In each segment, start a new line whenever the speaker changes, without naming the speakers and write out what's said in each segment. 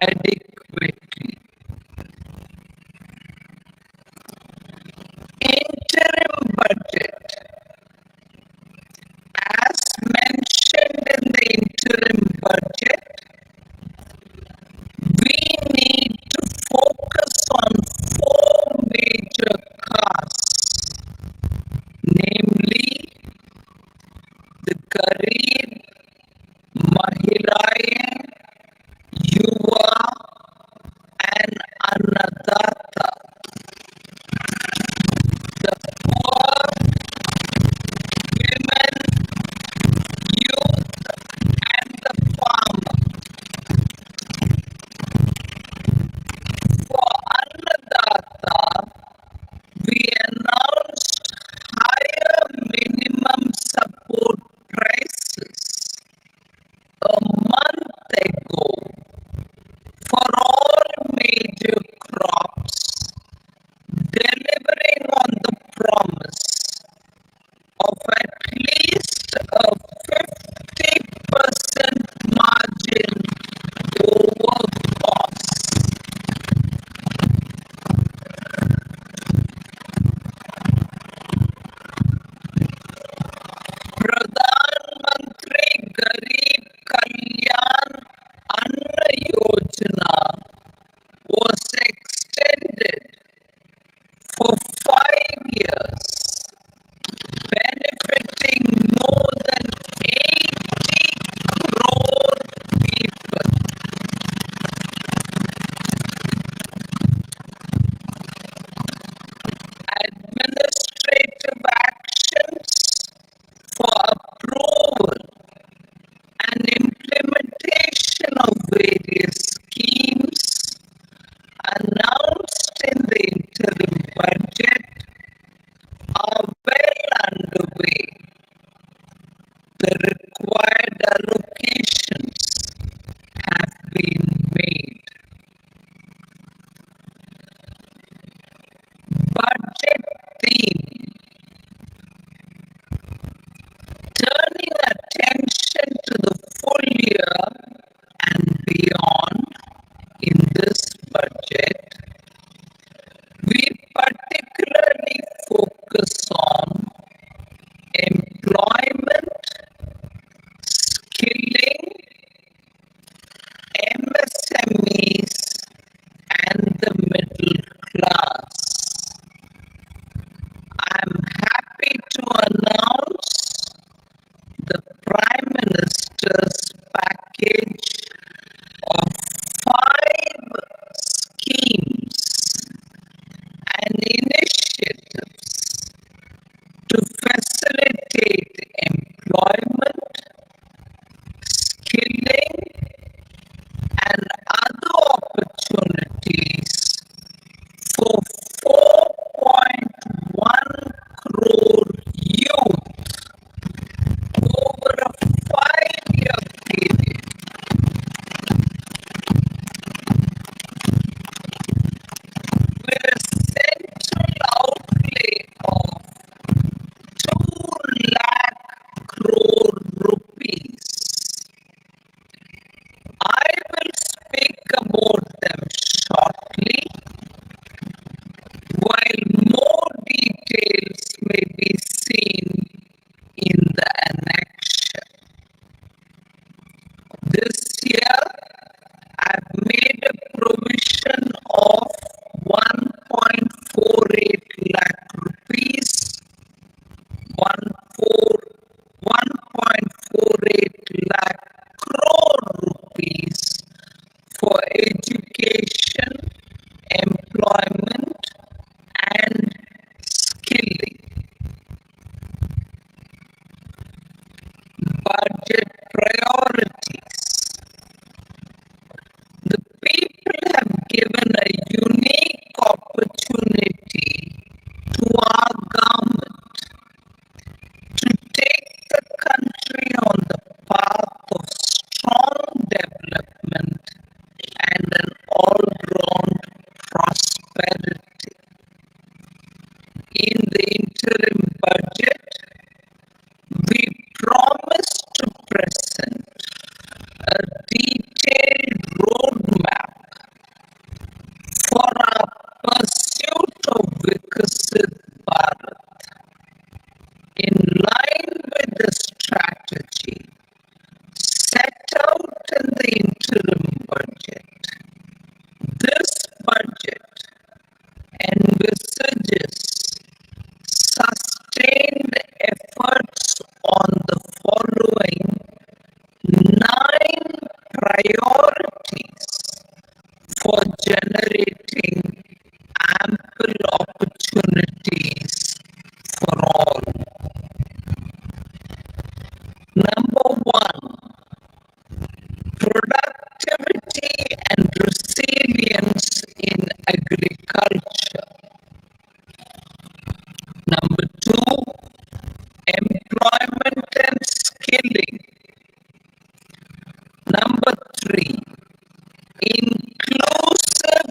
adequately. Interim budget. As mentioned in the interim budget, we need to focus on four major castes, namely the Garib, Mahirayan, Yuva, and Annadata. The poor, women, youth, and the farmer. For Annadata, we announced higher minimum support prices a month ago for all major crops, delivering on the promise of at least a 50% margin over cost. Pradhan Mantri Garib Kalyan Anna Yojana was extended for 5 years, benefiting more than 80 crore people. Administrative actions for approval and implementation of various schemes announced in the interim budget are well underway. The required allocations have been made. Budget theme. Turning attention to the full year and beyond in this budget, we particularly focus on employment, skilling, MSMEs, and the middle class. I'm happy to announce the Prime Minister's package of 5 schemes and initiatives to facilitate employment, skilling, and other opportunities for 4.1 crore youth over a 5-year period. With a central outlay of 2 lakh crore rupees. I will speak about them shortly, while more details may be seen in the annexure. This year, I've made a provision of 1.48 lakh rupees, 1.48 lakh crore rupees for education, employment, and skilling. Budget priorities. The people have given a unique opportunity to our government to take the country on the path of strong development and an all-round prosperity. In the interim budget, we promise to present a detailed roadmap Viksit Bharat. In line with the strategy set out in the interim budget, this budget envisages sustained efforts on the following 9 priorities for generating ample opportunities for all. Number 1, productivity and resilience in agriculture. Number 2, employment and skilling. Number 3, inclusive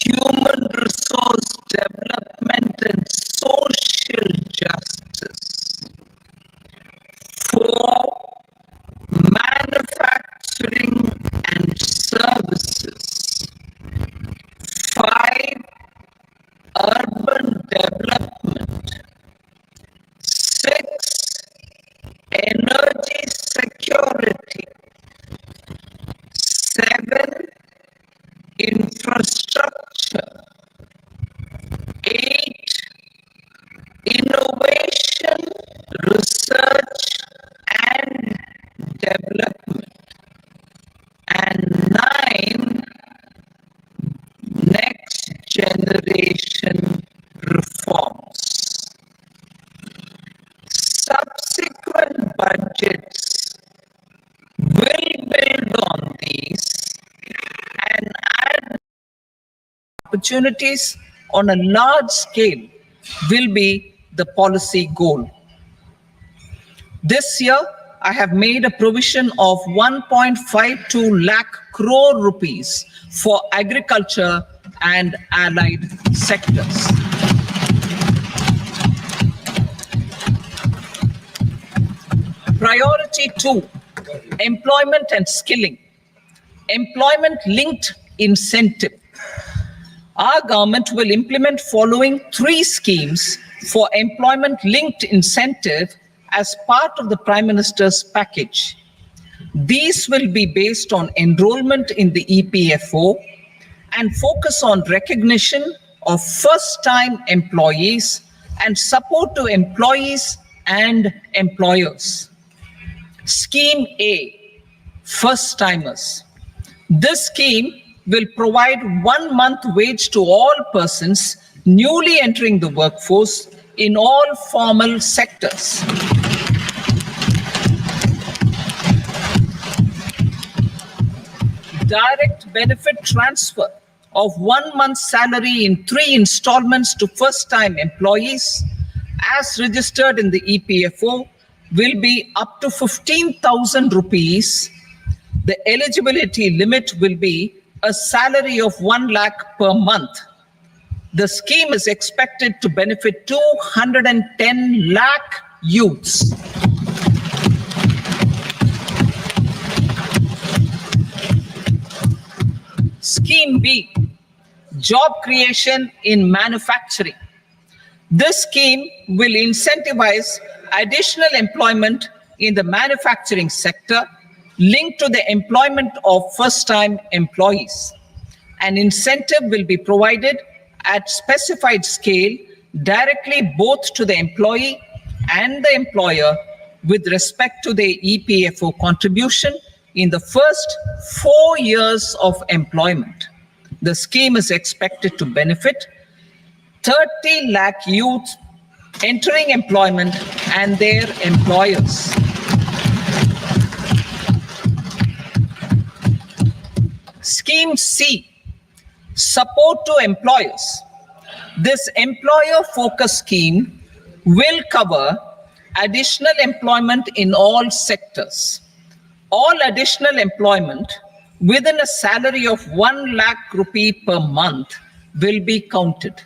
human resource development and social justice. 4, manufacturing and services. 5, urban development. 6, energy security. 7, infrastructure. 8, innovation, research and development. And 9, next generation reforms. Subsequent budgets will build on these and add opportunities on a large scale will be the policy goal. This year, I have made a provision of 1.52 lakh crore rupees for agriculture and allied sectors. Priority 2, employment and skilling. Employment linked incentive. Our government will implement following 3 schemes for employment linked incentive as part of the Prime Minister's package. These will be based on enrollment in the EPFO and focus on recognition of first-time employees and support to employees and employers. Scheme A, first-timers. This scheme will provide 1 month wage to all persons newly entering the workforce in all formal sectors. Direct benefit transfer of 1 month's salary in 3 installments to first-time employees as registered in the EPFO will be up to 15,000 rupees. The eligibility limit will be a salary of 1 lakh per month. The scheme is expected to benefit 210 lakh youths. Scheme B, job creation in manufacturing. This scheme will incentivize additional employment in the manufacturing sector linked to the employment of first-time employees. An incentive will be provided at specified scale directly both to the employee and the employer with respect to the EPFO contribution in the first 4 years of employment. The scheme is expected to benefit 30 lakh youth entering employment and their employers. Scheme C, support to employers. This employer-focused scheme will cover additional employment in all sectors. All additional employment within a salary of 1 lakh rupee per month will be counted.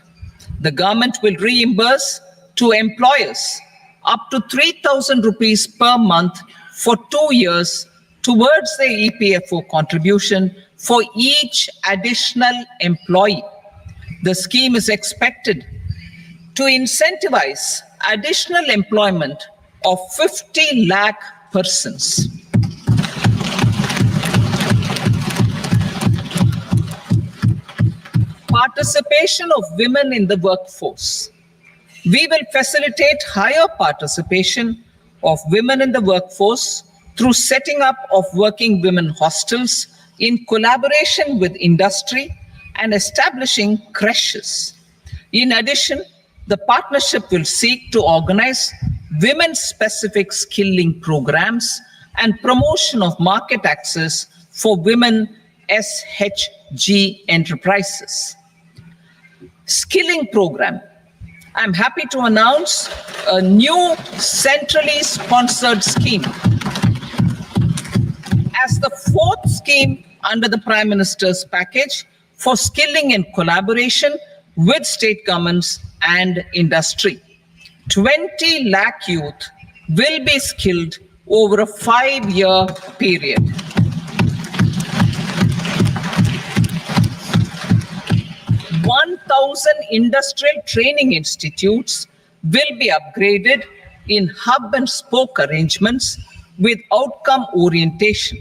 The government will reimburse to employers up to 3,000 rupees per month for 2 years towards the EPFO contribution for each additional employee. The scheme is expected to incentivize additional employment of 50 lakh persons. Participation of women in the workforce. We will facilitate higher participation of women in the workforce through setting up of working women hostels in collaboration with industry and establishing creches. In addition, the partnership will seek to organize women-specific skilling programs and promotion of market access for women SHG enterprises. Skilling program. I'm happy to announce a new centrally sponsored scheme as the fourth scheme under the Prime Minister's package for skilling in collaboration with state governments and industry. 20 lakh youth will be skilled over a 5-year period. Industrial training institutes will be upgraded in hub and spoke arrangements with outcome orientation.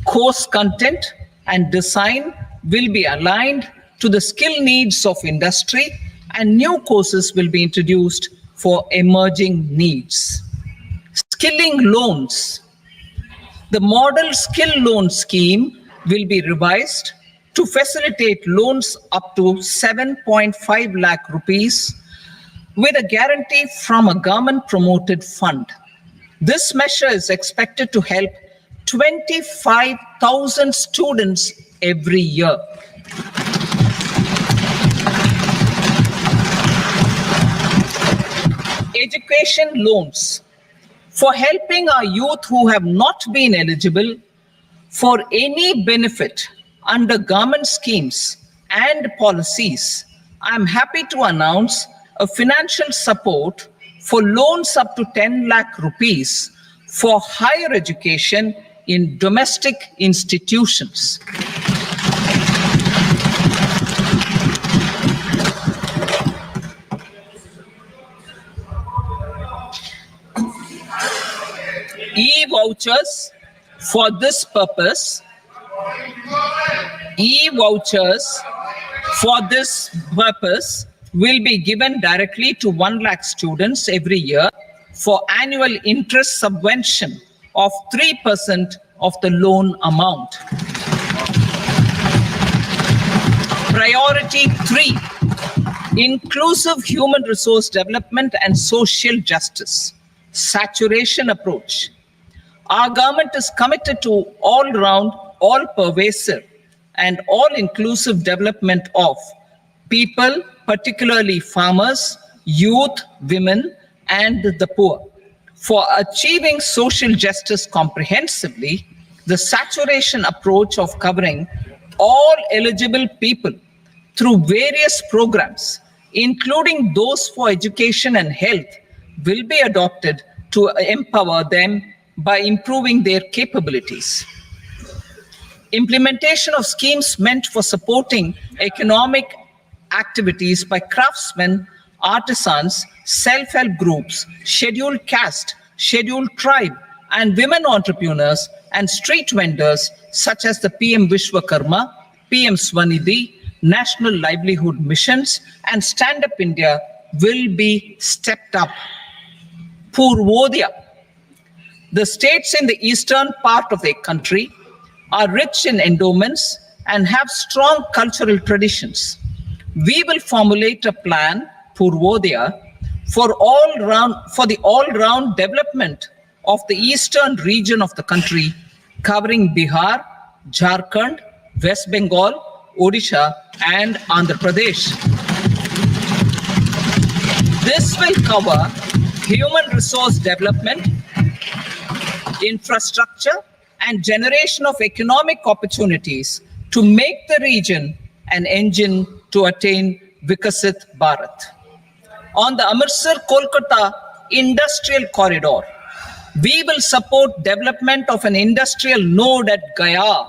Course content and design will be aligned to the skill needs of industry, and new courses will be introduced for emerging needs. Skilling loans. The model skill loan scheme will be revised to facilitate loans up to 7.5 lakh rupees with a guarantee from a government-promoted fund. This measure is expected to help 25,000 students every year. Education loans. For helping our youth who have not been eligible for any benefit under government schemes and policies, I'm happy to announce a financial support for loans up to 10 lakh rupees for higher education in domestic institutions. E-vouchers for this purpose. E-vouchers for this purpose will be given directly to 1 lakh students every year for annual interest subvention of 3% of the loan amount. Priority 3, inclusive human resource development and social justice, saturation approach. Our government is committed to all-round, all-pervasive, and all-inclusive development of people, particularly farmers, youth, women, and the poor. For achieving social justice comprehensively, the saturation approach of covering all eligible people through various programs, including those for education and health, will be adopted to empower them by improving their capabilities. Implementation of schemes meant for supporting economic activities by craftsmen, artisans, self-help groups, scheduled caste, scheduled tribe, and women entrepreneurs and street vendors such as the PM Vishwakarma, PM Swanidhi, National Livelihood Missions, and Stand Up India will be stepped up. Purvodaya. The states in the eastern part of the country are rich in endowments and have strong cultural traditions. We will formulate a plan, Purvodaya, for the all-round development of the eastern region of the country, covering Bihar, Jharkhand, West Bengal, Odisha, and Andhra Pradesh. This will cover human resource development, infrastructure, and generation of economic opportunities to make the region an engine to attain Vikasit Bharat. On the Amritsar-Kolkata Industrial Corridor, we will support development of an industrial node at Gaya.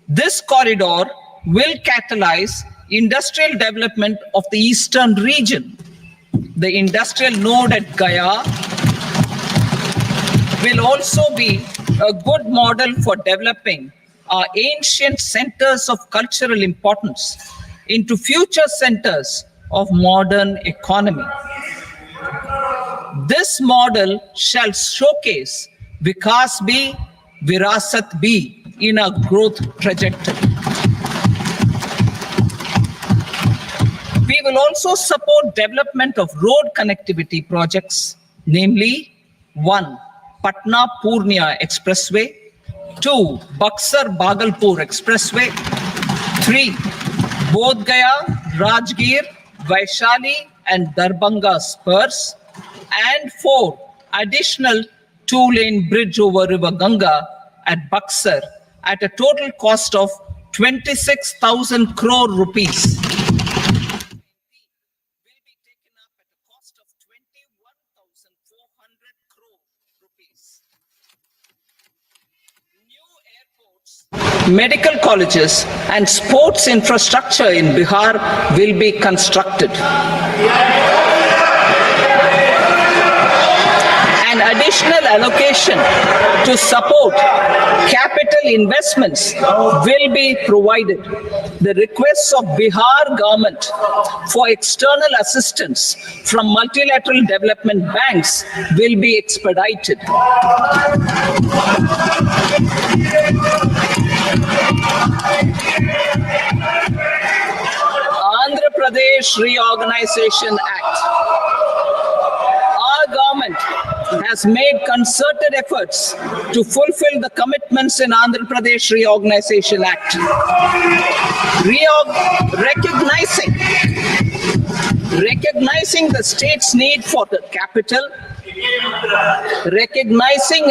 This corridor will catalyze industrial development of the eastern region. The industrial node at Gaya will also be a good model for developing our ancient centers of cultural importance into future centers of modern economy. This model shall showcase Vikas B, Virasat B in our growth trajectory. We will also support development of road connectivity projects, namely 1. Patna Purnia Expressway, 2. Buxar Bhagalpur Expressway, 3. Bodh Gaya, Rajgir, Vaishali and Darbhanga spurs, and 4. Additional 2-lane bridge over River Ganga at Buxar at a total cost of 26,000 crore rupees. Medical colleges and sports infrastructure in Bihar will be constructed. An additional allocation to support capital investments will be provided. The requests of Bihar government for external assistance from multilateral development banks will be expedited. Andhra Pradesh Reorganization Act. Our government has made concerted efforts to fulfill the commitments in Andhra Pradesh Reorganization Act. Recognizing the state's need for the capital, recognizing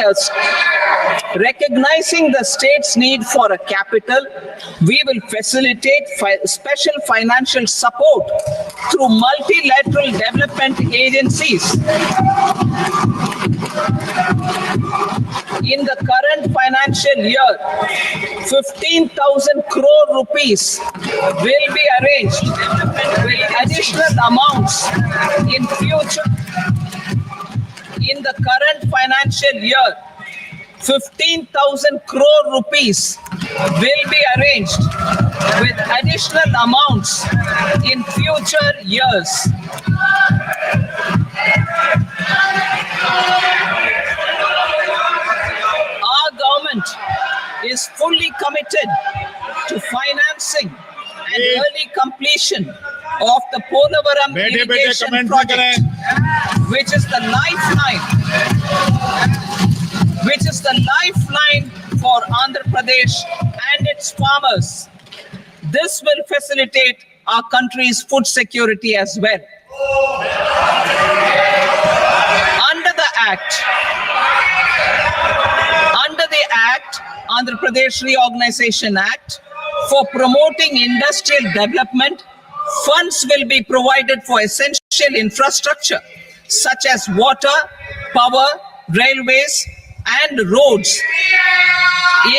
the state's need for a capital, we will facilitate special financial support through multilateral development agencies. In the current financial year, 15,000 crore rupees will be arranged with additional amounts in future. In the current financial year, 15,000 crore rupees will be arranged with additional amounts in future years. Our government is fully committed to financing and early completion of the Polavaram irrigation project, which is the lifeline for Andhra Pradesh and its farmers. This will facilitate our country's food security as well. Under the Act, Andhra Pradesh Reorganization Act, for promoting industrial development, funds will be provided for essential infrastructure such as water, power, railways, and roads.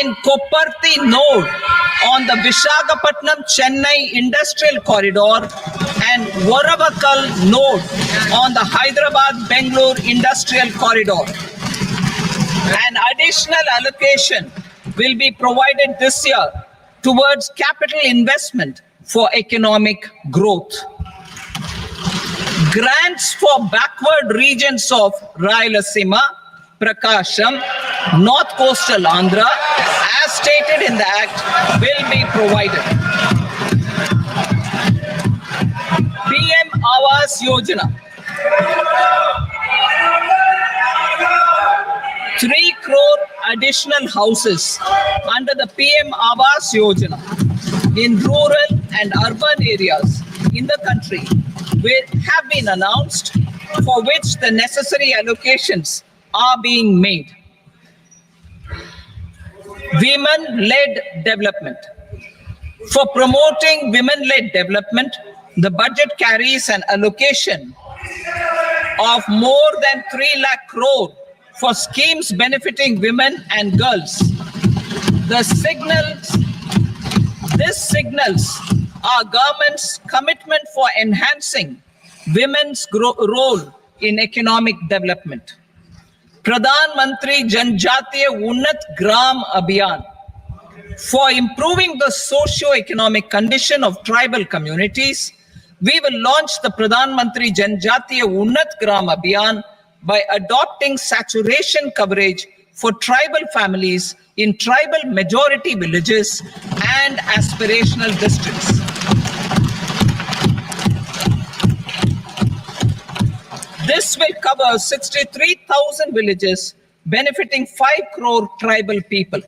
In Kopparthi node on the Visakhapatnam-Chennai industrial corridor and Varavakal node on the Hyderabad-Bangalore industrial corridor. An additional allocation will be provided this year towards capital investment for economic growth. Grants for backward regions of Rayalaseema, Prakasham, North Coastal Andhra, as stated in the Act, will be provided. PM Awas Yojana. 3 crore additional houses under the PM Awas Yojana in rural and urban areas in the country have been announced, for which the necessary allocations are being made. Women-led development. For promoting women-led development, the budget carries an allocation of more than 3 lakh crore for schemes benefiting women and girls. This signals our government's commitment for enhancing women's role in economic development. Pradhan Mantri Janjatiya Unnat Gram Abhiyan for improving the socio-economic condition of tribal communities. We will launch the Pradhan Mantri Janjatiya Unnat Gram Abhiyan by adopting saturation coverage for tribal families in tribal majority villages and aspirational districts. This will cover 63,000 villages, benefiting 5 crore tribal people.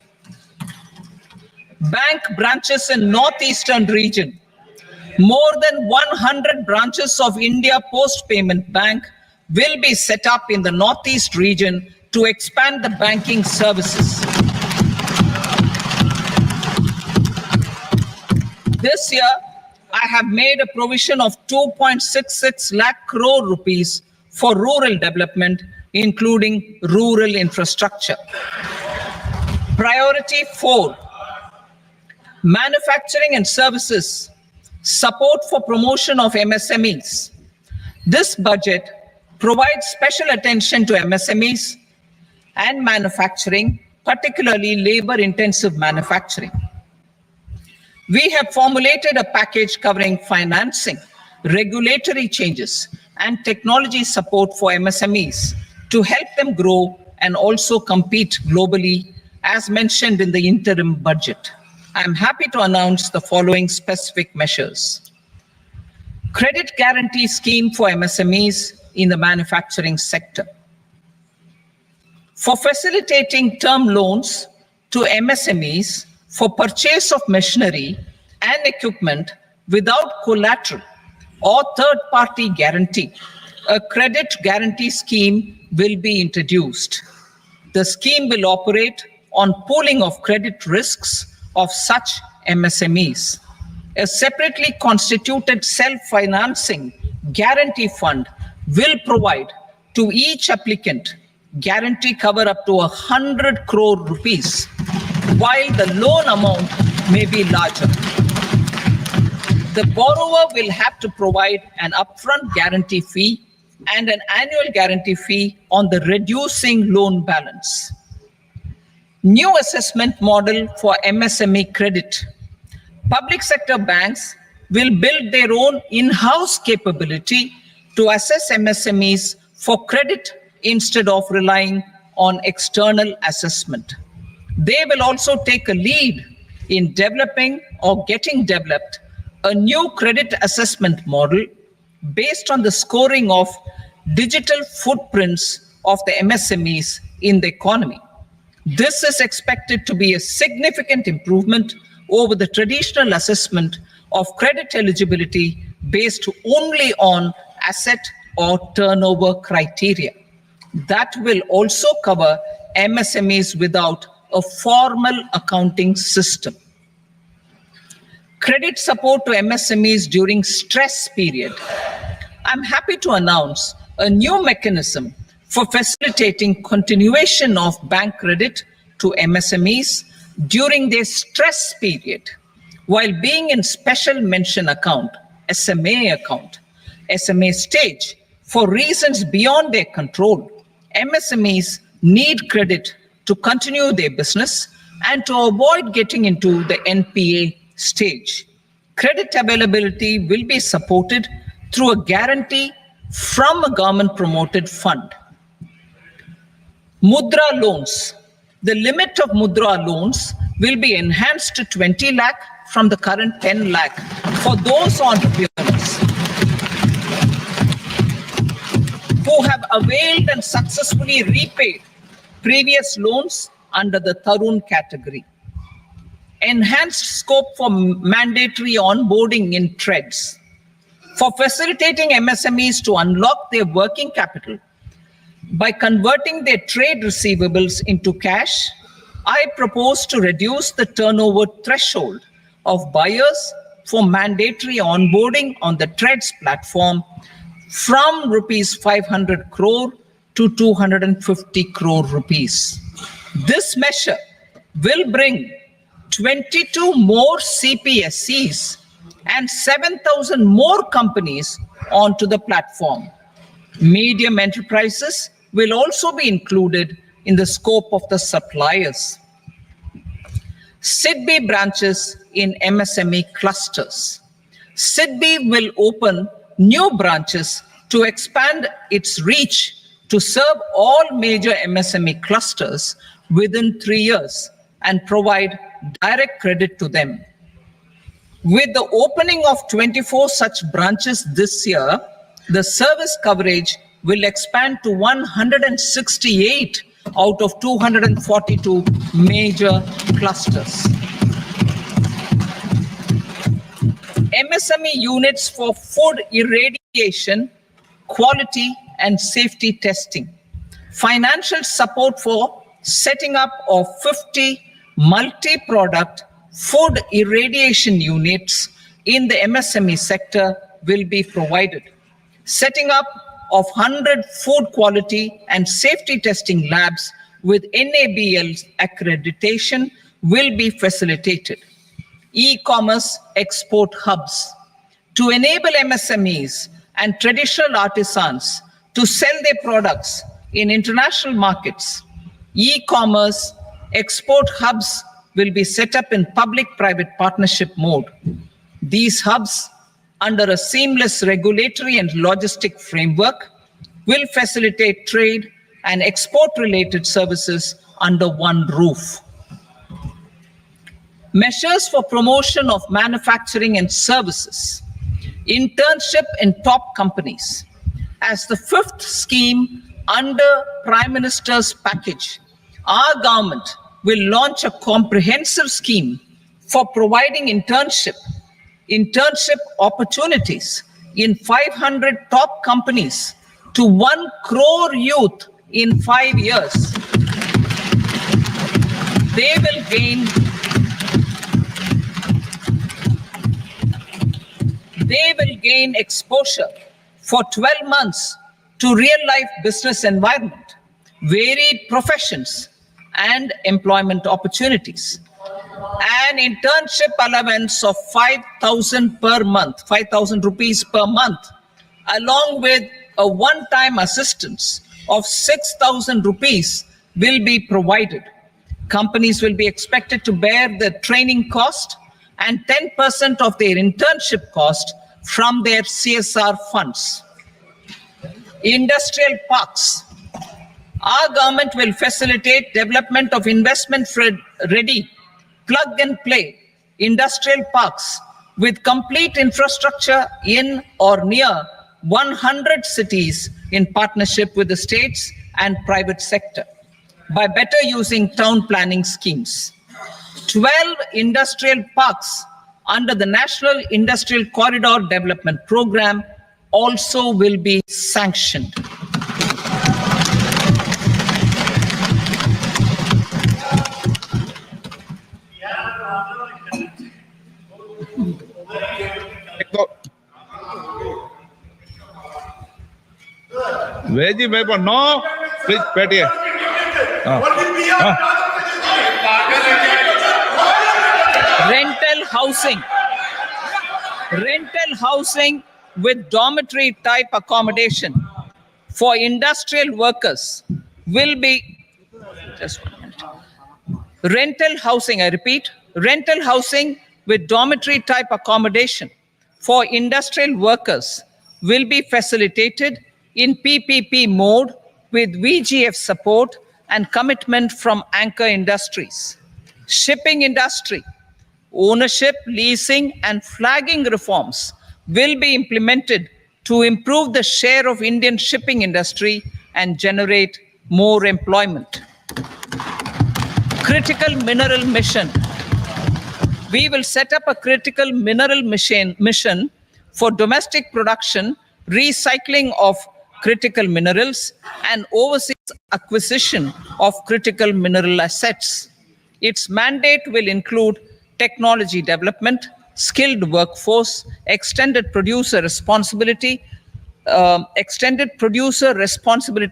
Bank branches in northeastern region. More than 100 branches of India Post Payment Bank will be set up in the northeast region to expand the banking services. This year, I have made a provision of 2.66 lakh crore rupees for rural development, including rural infrastructure. Priority 4, manufacturing and services, support for promotion of MSMEs. This budget provides special attention to MSMEs and manufacturing, particularly labor-intensive manufacturing. We have formulated a package covering financing, regulatory changes, and technology support for MSMEs to help them grow and also compete globally, as mentioned in the interim budget. I am happy to announce the following specific measures. Credit guarantee scheme for MSMEs in the manufacturing sector. For facilitating term loans to MSMEs for purchase of machinery and equipment without collateral or third-party guarantee, a credit guarantee scheme will be introduced. The scheme will operate on pooling of credit risks of such MSMEs. A separately constituted self-financing guarantee fund will provide to each applicant guarantee cover up to 100 crore rupees, while the loan amount may be larger. The borrower will have to provide an upfront guarantee fee and an annual guarantee fee on the reducing loan balance. New assessment model for MSME credit. Public sector banks will build their own in-house capability to assess MSMEs for credit instead of relying on external assessment. They will also take a lead in developing or getting developed a new credit assessment model based on the scoring of digital footprints of the MSMEs in the economy. This is expected to be a significant improvement over the traditional assessment of credit eligibility based only on asset or turnover criteria. That will also cover MSMEs without a formal accounting system. Credit support to MSMEs during stress period. I'm happy to announce a new mechanism for facilitating continuation of bank credit to MSMEs during their stress period while being in special mention account, SMA stage, for reasons beyond their control. MSMEs need credit to continue their business and to avoid getting into the NPA stage. Credit availability will be supported through a guarantee from a government-promoted fund. Mudra loans. The limit of Mudra loans will be enhanced to 20 lakh from the current 10 lakh for those entrepreneurs who have availed and successfully repaid previous loans under the Tarun category. Enhanced scope for mandatory onboarding in TREDS. For facilitating MSMEs to unlock their working capital by converting their trade receivables into cash, I propose to reduce the turnover threshold of buyers for mandatory onboarding on the TREDS platform from rupees 500 crore to 250 crore rupees. This measure will bring 22 more CPSCs and 7,000 more companies onto the platform. Medium enterprises will also be included in the scope of the suppliers. SIDBI branches in MSME clusters. SIDBI will open new branches to expand its reach to serve all major MSME clusters within 3 years and provide direct credit to them. With the opening of 24 such branches this year, the service coverage will expand to 168 out of 242 major clusters. MSME units for food irradiation, quality and safety testing. Financial support for setting up of 50 multi-product food irradiation units in the MSME sector will be provided. Setting up of 100 food quality and safety testing labs with NABL accreditation will be facilitated. E-commerce export hubs to enable MSMEs and traditional artisans to sell their products in international markets. E-commerce export hubs will be set up in public-private partnership mode. These hubs, under a seamless regulatory and logistic framework, will facilitate trade and export-related services under one roof. Measures for promotion of manufacturing and services. Internship in top companies. As the fifth scheme under Prime Minister's package, our government will launch a comprehensive scheme for providing internship opportunities in 500 top companies to 1 crore youth in 5 years. They will gain exposure for 12 months to real-life business environment, varied professions, and employment opportunities. An internship allowance of 5,000 per month, 5,000 rupees per month, along with a one-time assistance of 6,000 rupees will be provided. Companies will be expected to bear the training cost and 10% of their internship cost from their CSR funds. Industrial parks. Our government will facilitate development of investment-ready, plug-and-play industrial parks with complete infrastructure in or near 100 cities in partnership with the states and private sector by better using town planning schemes. 12 industrial parks under the National Industrial Corridor Development Program also will be sanctioned.
Veggie paper, no. Please, pet here.
Rental housing. Rental housing with dormitory type accommodation for industrial workers will be, just 1 minute. Rental housing, I repeat, rental housing with dormitory type accommodation for industrial workers will be facilitated in PPP mode with VGF support and commitment from anchor industries. Shipping industry, ownership, leasing, and flagging reforms will be implemented to improve the share of Indian shipping industry and generate more employment. Critical mineral mission. We will set up a critical mineral mission for domestic production, recycling of critical minerals, and overseas acquisition of critical mineral assets. Its mandate will include technology development, skilled workforce, extended producer responsibility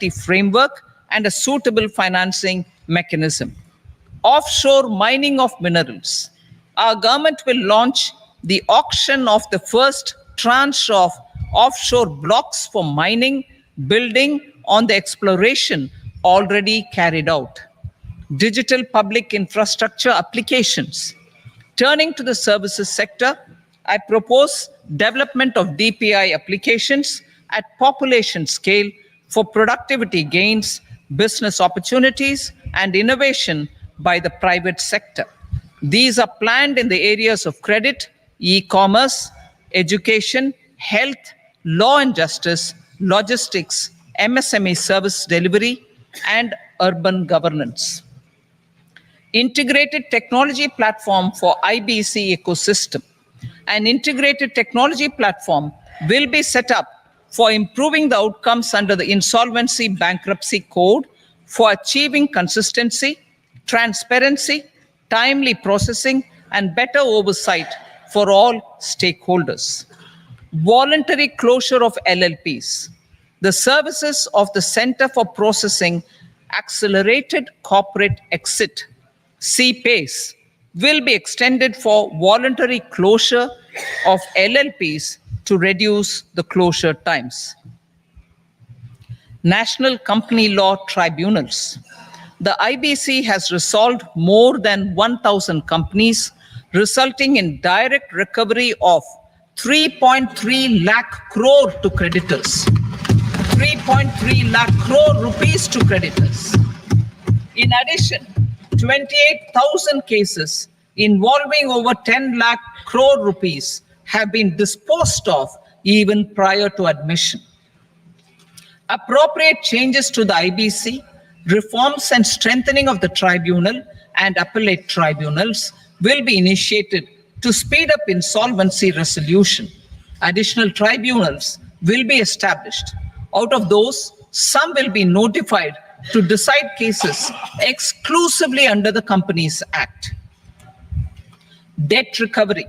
framework, and a suitable financing mechanism. Offshore mining of minerals. Our government will launch the auction of the first tranche of offshore blocks for mining, building on the exploration already carried out. Digital public infrastructure applications. Turning to the services sector, I propose development of DPI applications at population scale for productivity gains, business opportunities, and innovation by the private sector. These are planned in the areas of credit, e-commerce, education, health, law and justice, logistics, MSME service delivery, and urban governance. Integrated technology platform for IBC ecosystem. An integrated technology platform will be set up for improving the outcomes under the Insolvency Bankruptcy Code for achieving consistency, transparency, timely processing, and better oversight for all stakeholders. Voluntary closure of LLPs. The services of the Center for Processing Accelerated Corporate Exit, CPACE, will be extended for voluntary closure of LLPs to reduce the closure times. National Company Law Tribunals. The IBC has resolved more than 1,000 companies, resulting in direct recovery of 3.3 lakh crore to creditors. 3.3 lakh crore rupees to creditors. In addition, 28,000 cases involving over 10 lakh crore rupees have been disposed of even prior to admission. Appropriate changes to the IBC, reforms and strengthening of the tribunal and appellate tribunals will be initiated to speed up insolvency resolution. Additional tribunals will be established. Out of those, some will be notified to decide cases exclusively under the Companies Act. Debt recovery.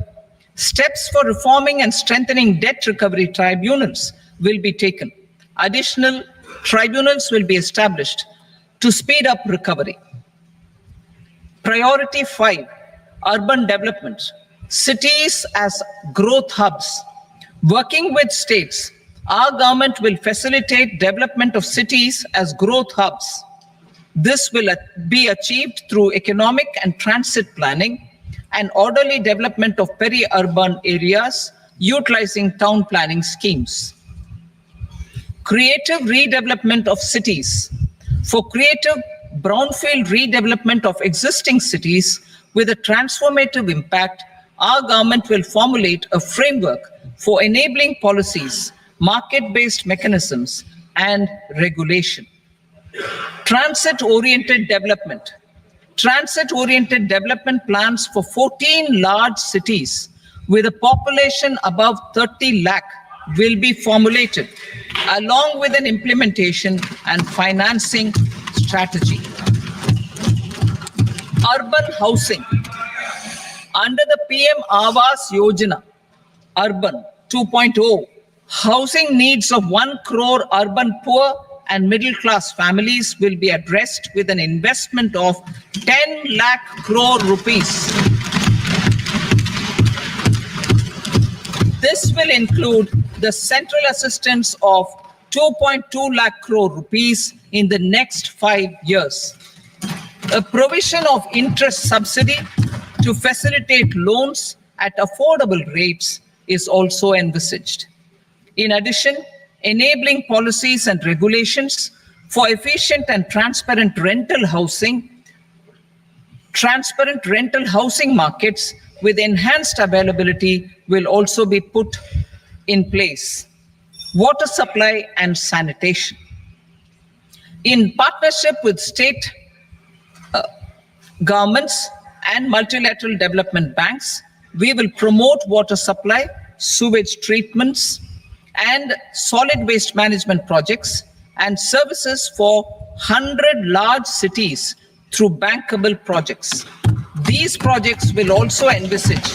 Steps for reforming and strengthening debt recovery tribunals will be taken. Additional tribunals will be established to speed up recovery. Priority 5, urban development. Cities as growth hubs. Working with states, our government will facilitate development of cities as growth hubs. This will be achieved through economic and transit planning and orderly development of peri-urban areas utilizing town planning schemes. Creative redevelopment of cities. For creative brownfield redevelopment of existing cities with a transformative impact, our government will formulate a framework for enabling policies, market-based mechanisms, and regulation. Transit-oriented development. Transit-oriented development plans for 14 large cities with a population above 30 lakh will be formulated, along with an implementation and financing strategy. Urban housing. Under the PM Awas Yojana, Urban 2.0, housing needs of 1 crore urban poor and middle-class families will be addressed with an investment of 10 lakh crore rupees. This will include the central assistance of 2.2 lakh crore rupees in the next 5 years. A provision of interest subsidy to facilitate loans at affordable rates is also envisaged. In addition, enabling policies and regulations for efficient and transparent rental housing markets with enhanced availability will also be put in place. Water supply and sanitation. In partnership with state governments and multilateral development banks, we will promote water supply, sewage treatments, and solid waste management projects and services for 100 large cities through bankable projects. These projects will also envisage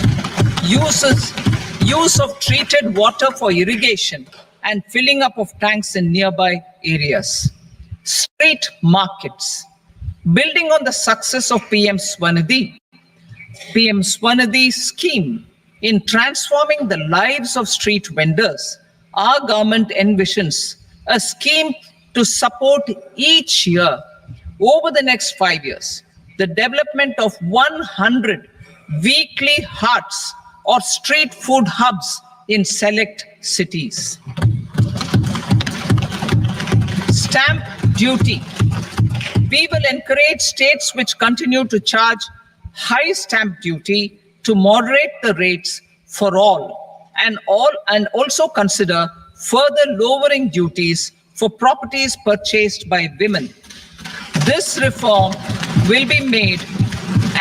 use of treated water for irrigation and filling up of tanks in nearby areas. Street markets. Building on the success of PM Swanidhi scheme in transforming the lives of street vendors, our government envisions a scheme to support each year over the next 5 years the development of 100 weekly hearts or street food hubs in select cities. Stamp duty. We will encourage states which continue to charge high stamp duty to moderate the rates for all and also consider further lowering duties for properties purchased by women. This reform will be made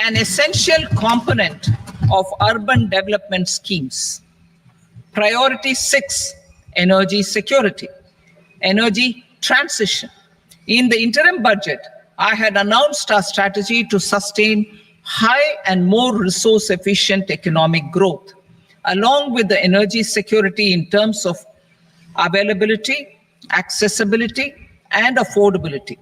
an essential component of urban development schemes. Priority 6, energy security, energy transition. In the interim budget, I had announced our strategy to sustain high and more resource efficient economic growth, along with the energy security in terms of availability, accessibility, and affordability.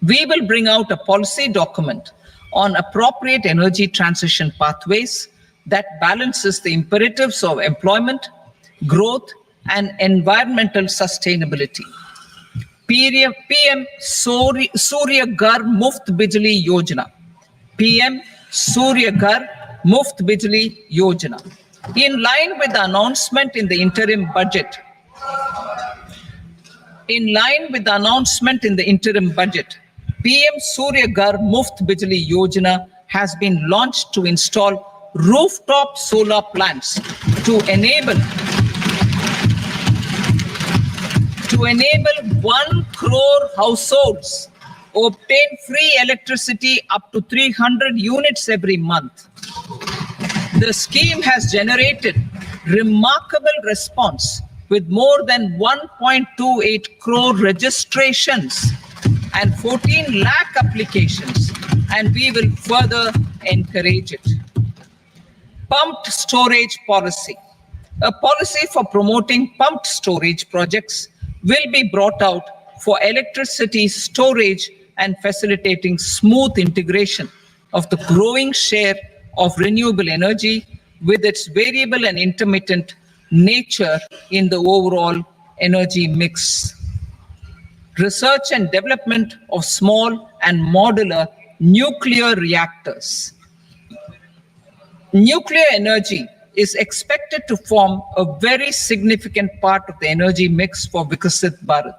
We will bring out a policy document on appropriate energy transition pathways that balances the imperatives of employment, growth, and environmental sustainability. PM Surya Ghar Muft Bijli Yojana. PM Surya Ghar Muft Bijli Yojana. In line with the announcement in the interim budget, PM Surya Ghar Muft Bijli Yojana has been launched to install rooftop solar plants to enable 1 crore households obtain free electricity up to 300 units every month. The scheme has generated remarkable response with more than 1.28 crore registrations and 14 lakh applications, and we will further encourage it. Pumped storage policy. A policy for promoting pumped storage projects will be brought out for electricity storage and facilitating smooth integration of the growing share of renewable energy with its variable and intermittent nature in the overall energy mix. Research and development of small and modular nuclear reactors. Nuclear energy is expected to form a very significant part of the energy mix for Vikasit Bharat.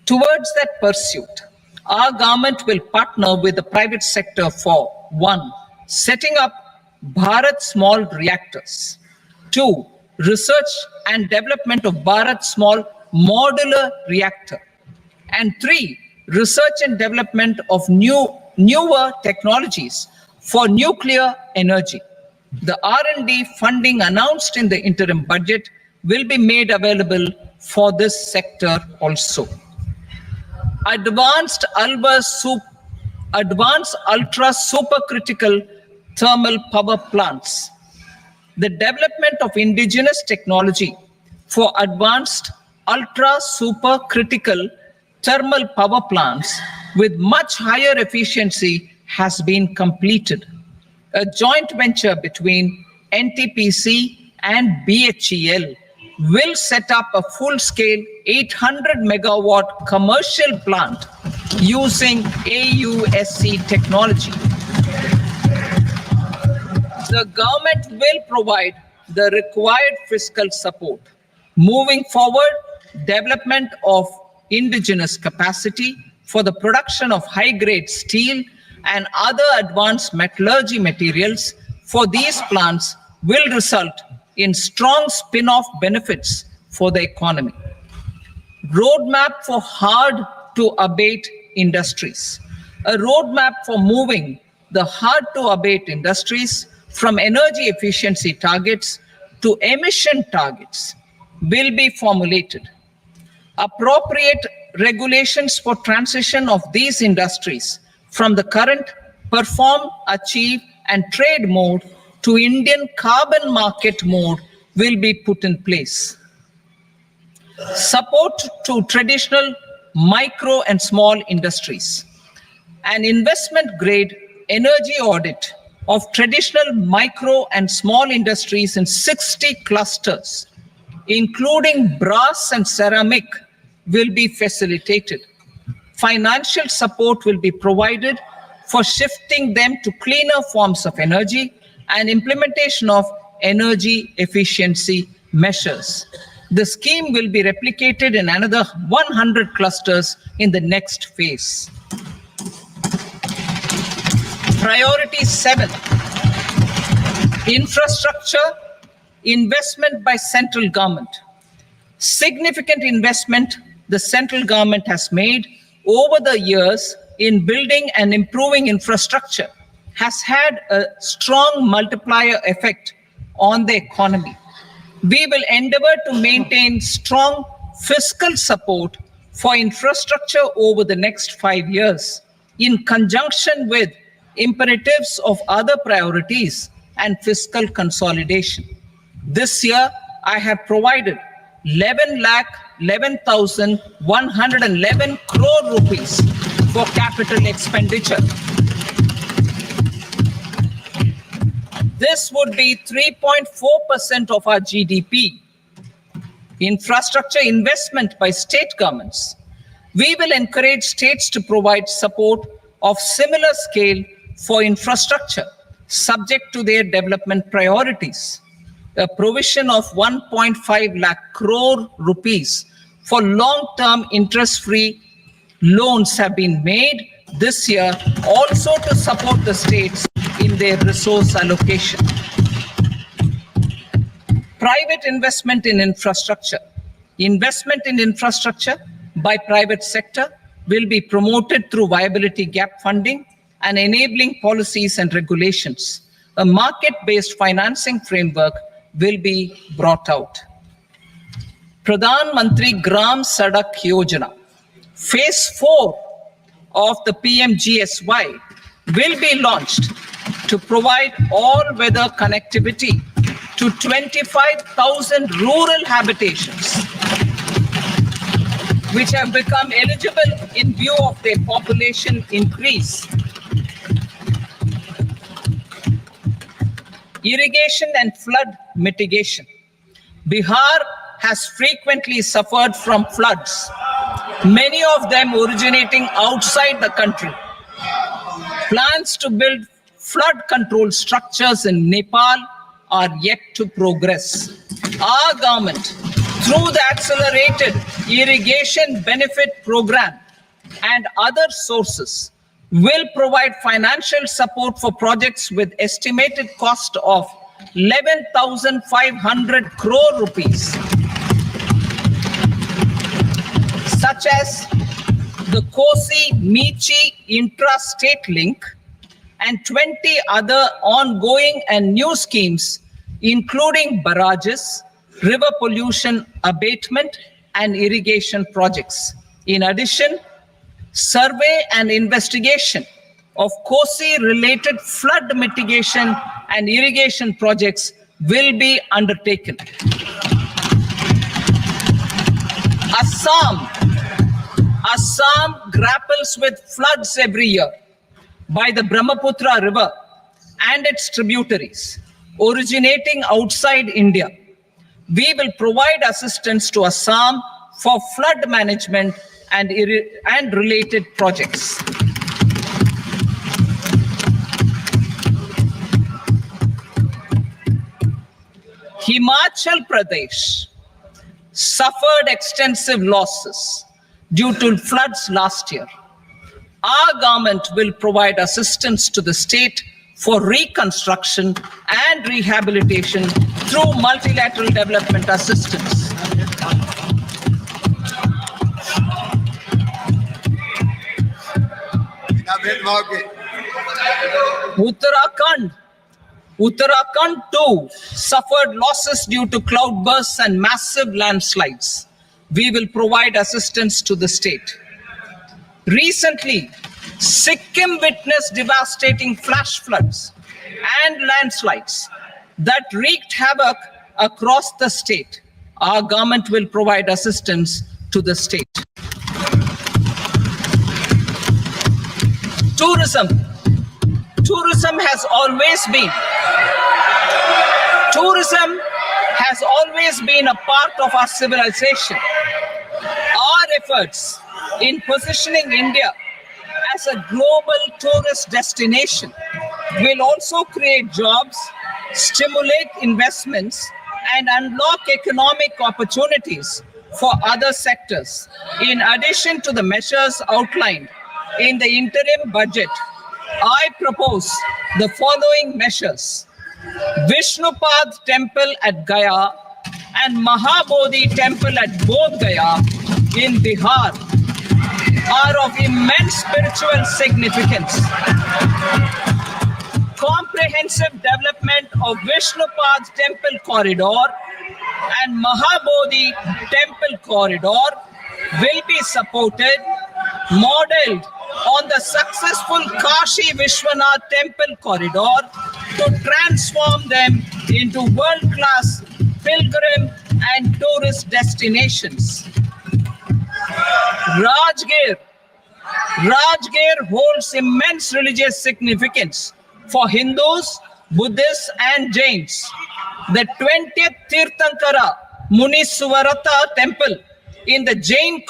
Towards that pursuit, our government will partner with the private sector for 1. Setting up Bharat Small Reactors. 2. Research and development of Bharat Small Modular Reactor. And 3. Research and development of newer technologies for nuclear energy. The R&D funding announced in the interim budget will be made available for this sector also. Advanced ultra supercritical thermal power plants. The development of indigenous technology for advanced ultra supercritical thermal power plants with much higher efficiency has been completed. A joint venture between NTPC and BHEL will set up a full-scale 800 megawatt commercial plant using AUSC technology. The government will provide the required fiscal support. Moving forward, development of indigenous capacity for the production of high-grade steel and other advanced metallurgy materials for these plants will result in strong spin-off benefits for the economy. Roadmap for hard-to-abate industries. A roadmap for moving the hard-to-abate industries from energy efficiency targets to emission targets will be formulated. Appropriate regulations for transition of these industries from the current perform, achieve, and trade mode to Indian carbon market mode will be put in place. Support to traditional micro and small industries. An investment grade energy audit of traditional micro and small industries in 60 clusters, including brass and ceramic, will be facilitated. Financial support will be provided for shifting them to cleaner forms of energy and implementation of energy efficiency measures. The scheme will be replicated in another 100 clusters in the next phase. Priority 7, infrastructure investment by central government. Significant investment the central government has made over the years in building and improving infrastructure has had a strong multiplier effect on the economy. We will endeavor to maintain strong fiscal support for infrastructure over the next 5 years in conjunction with imperatives of other priorities and fiscal consolidation. This year, I have provided 11,11,111 crore rupees for capital expenditure. This would be 3.4% of our GDP. Infrastructure investment by state governments. We will encourage states to provide support of similar scale for infrastructure, subject to their development priorities. A provision of 1.5 lakh crore rupees for long-term interest-free loans have been made this year also to support the states in their resource allocation. Private investment in infrastructure. Investment in infrastructure by private sector will be promoted through viability gap funding and enabling policies and regulations. A market-based financing framework will be brought out. Pradhan Mantri Gram Sadak Yojana. Phase 4 of the PMGSY will be launched to provide all-weather connectivity to 25,000 rural habitations, which have become eligible in view of their population increase. Irrigation and flood mitigation. Bihar has frequently suffered from floods, many of them originating outside the country. Plans to build flood control structures in Nepal are yet to progress. Our government, through the Accelerated Irrigation Benefit Program and other sources, will provide financial support for projects with estimated cost of 11,500 crore rupees, such as the Kosi-Michi intra-state link and 20 other ongoing and new schemes, including barrages, river pollution abatement, and irrigation projects. In addition, survey and investigation of Kosi-related flood mitigation and irrigation projects will be undertaken. Assam grapples with floods every year by the Brahmaputra River and its tributaries originating outside India. We will provide assistance to Assam for flood management and related projects. Himachal Pradesh suffered extensive losses due to floods last year. Our government will provide assistance to the state for reconstruction and rehabilitation through multilateral development assistance. Uttarakhand too suffered losses due to cloudbursts and massive landslides. We will provide assistance to the state. Recently, Sikkim witnessed devastating flash floods and landslides that wreaked havoc across the state. Our government will provide assistance to the state. Tourism. tourism has always been a part of our civilization. Our efforts in positioning India as a global tourist destination will also create jobs, stimulate investments, and unlock economic opportunities for other sectors. In addition to the measures outlined in the interim budget, I propose the following measures. Vishnupad Temple at Gaya and Mahabodhi Temple at Bodh Gaya in Bihar are of immense spiritual significance. Comprehensive development of Vishnupad Temple corridor and Mahabodhi Temple corridor will be supported, modeled on the successful Kashi Vishwanath Temple corridor to transform them into world-class pilgrim and tourist destinations. Rajgir holds immense religious significance for Hindus, Buddhists, and Jains. The 20th Tirthankara Muniswarata temple in the Jain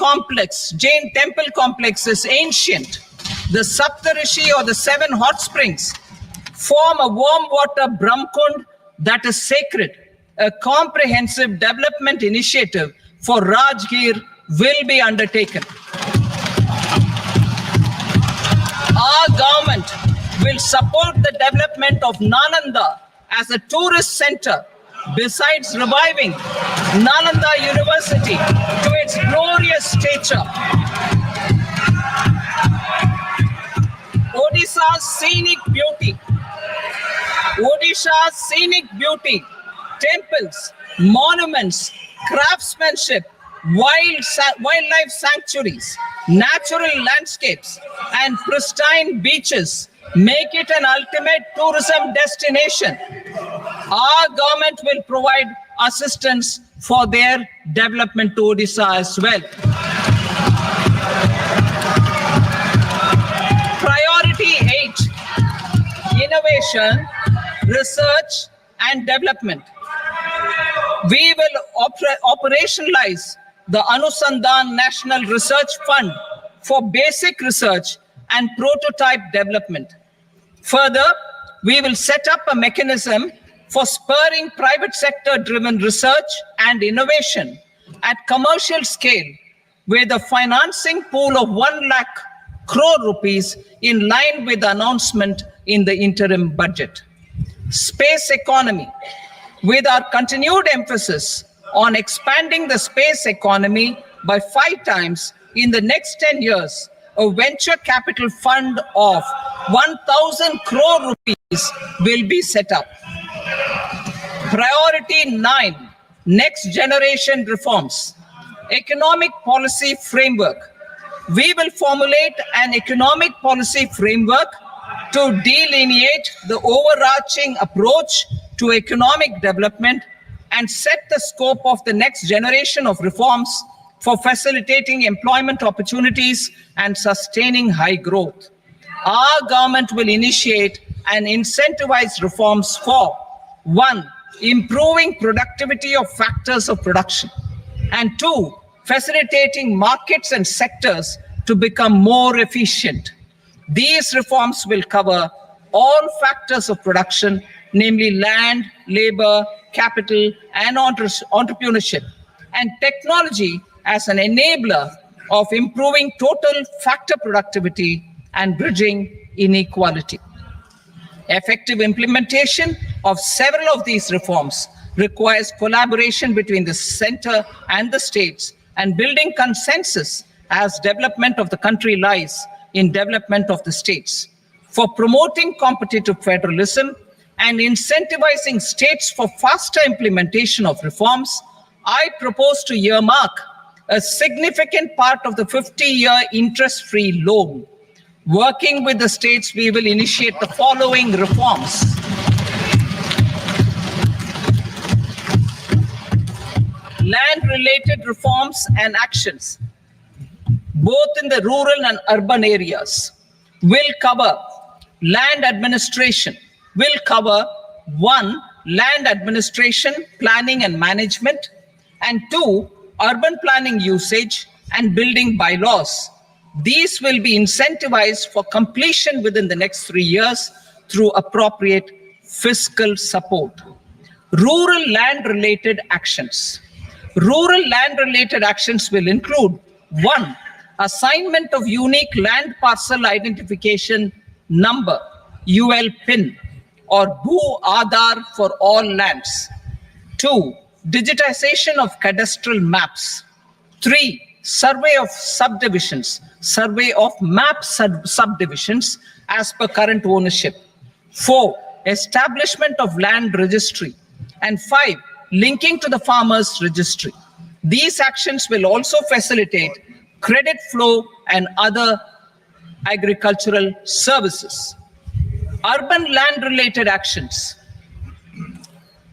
temple complex is ancient. The Saptarishi, or the 7 hot springs, form a warm water Brahmkund that is sacred. A comprehensive development initiative for Rajgir will be undertaken. Our government will support the development of Nalanda as a tourist center, besides reviving Nalanda University to its glorious stature. Odisha's scenic beauty, temples, monuments, craftsmanship, wildlife sanctuaries, natural landscapes, and pristine beaches make it an ultimate tourism destination. Our government will provide assistance for their development to Odisha as well. Priority 8, innovation, research, and development. We will operationalize the Anusandhan National Research Fund for basic research and prototype development. Further, we will set up a mechanism for spurring private sector-driven research and innovation at commercial scale, with a financing pool of 1 lakh crore rupees in line with the announcement in the interim budget. Space economy. With our continued emphasis on expanding the space economy by 5 times in the next 10 years, a venture capital fund of 1,000 crore rupees will be set up. Priority 9, next generation reforms. Economic policy framework. We will formulate an economic policy framework to delineate the overarching approach to economic development and set the scope of the next generation of reforms for facilitating employment opportunities and sustaining high growth. Our government will initiate and incentivize reforms for 1, improving productivity of factors of production, and 2, facilitating markets and sectors to become more efficient. These reforms will cover all factors of production, namely land, labor, capital, and entrepreneurship, and technology as an enabler of improving total factor productivity and bridging inequality. Effective implementation of several of these reforms requires collaboration between the center and the states, and building consensus as development of the country lies in development of the states. For promoting competitive federalism and incentivizing states for faster implementation of reforms, I propose to earmark a significant part of the 50-year interest-free loan. Working with the states, we will initiate the following reforms. Land-related reforms and actions, both in the rural and urban areas, will cover land administration will cover 1. Land administration, planning and management, and 2. Urban planning usage and building bylaws. These will be incentivized for completion within the next 3 years through appropriate fiscal support. Rural land-related actions. Rural land-related actions will include 1. Assignment of unique land parcel identification number, UL PIN, or Bhu Aadhaar for all lands. 2. Digitization of cadastral maps. 3. Survey of subdivisions, survey of map subdivisions as per current ownership. 4. Establishment of land registry. And 5. Linking to the farmers registry. These actions will also facilitate credit flow and other agricultural services. Urban land related actions.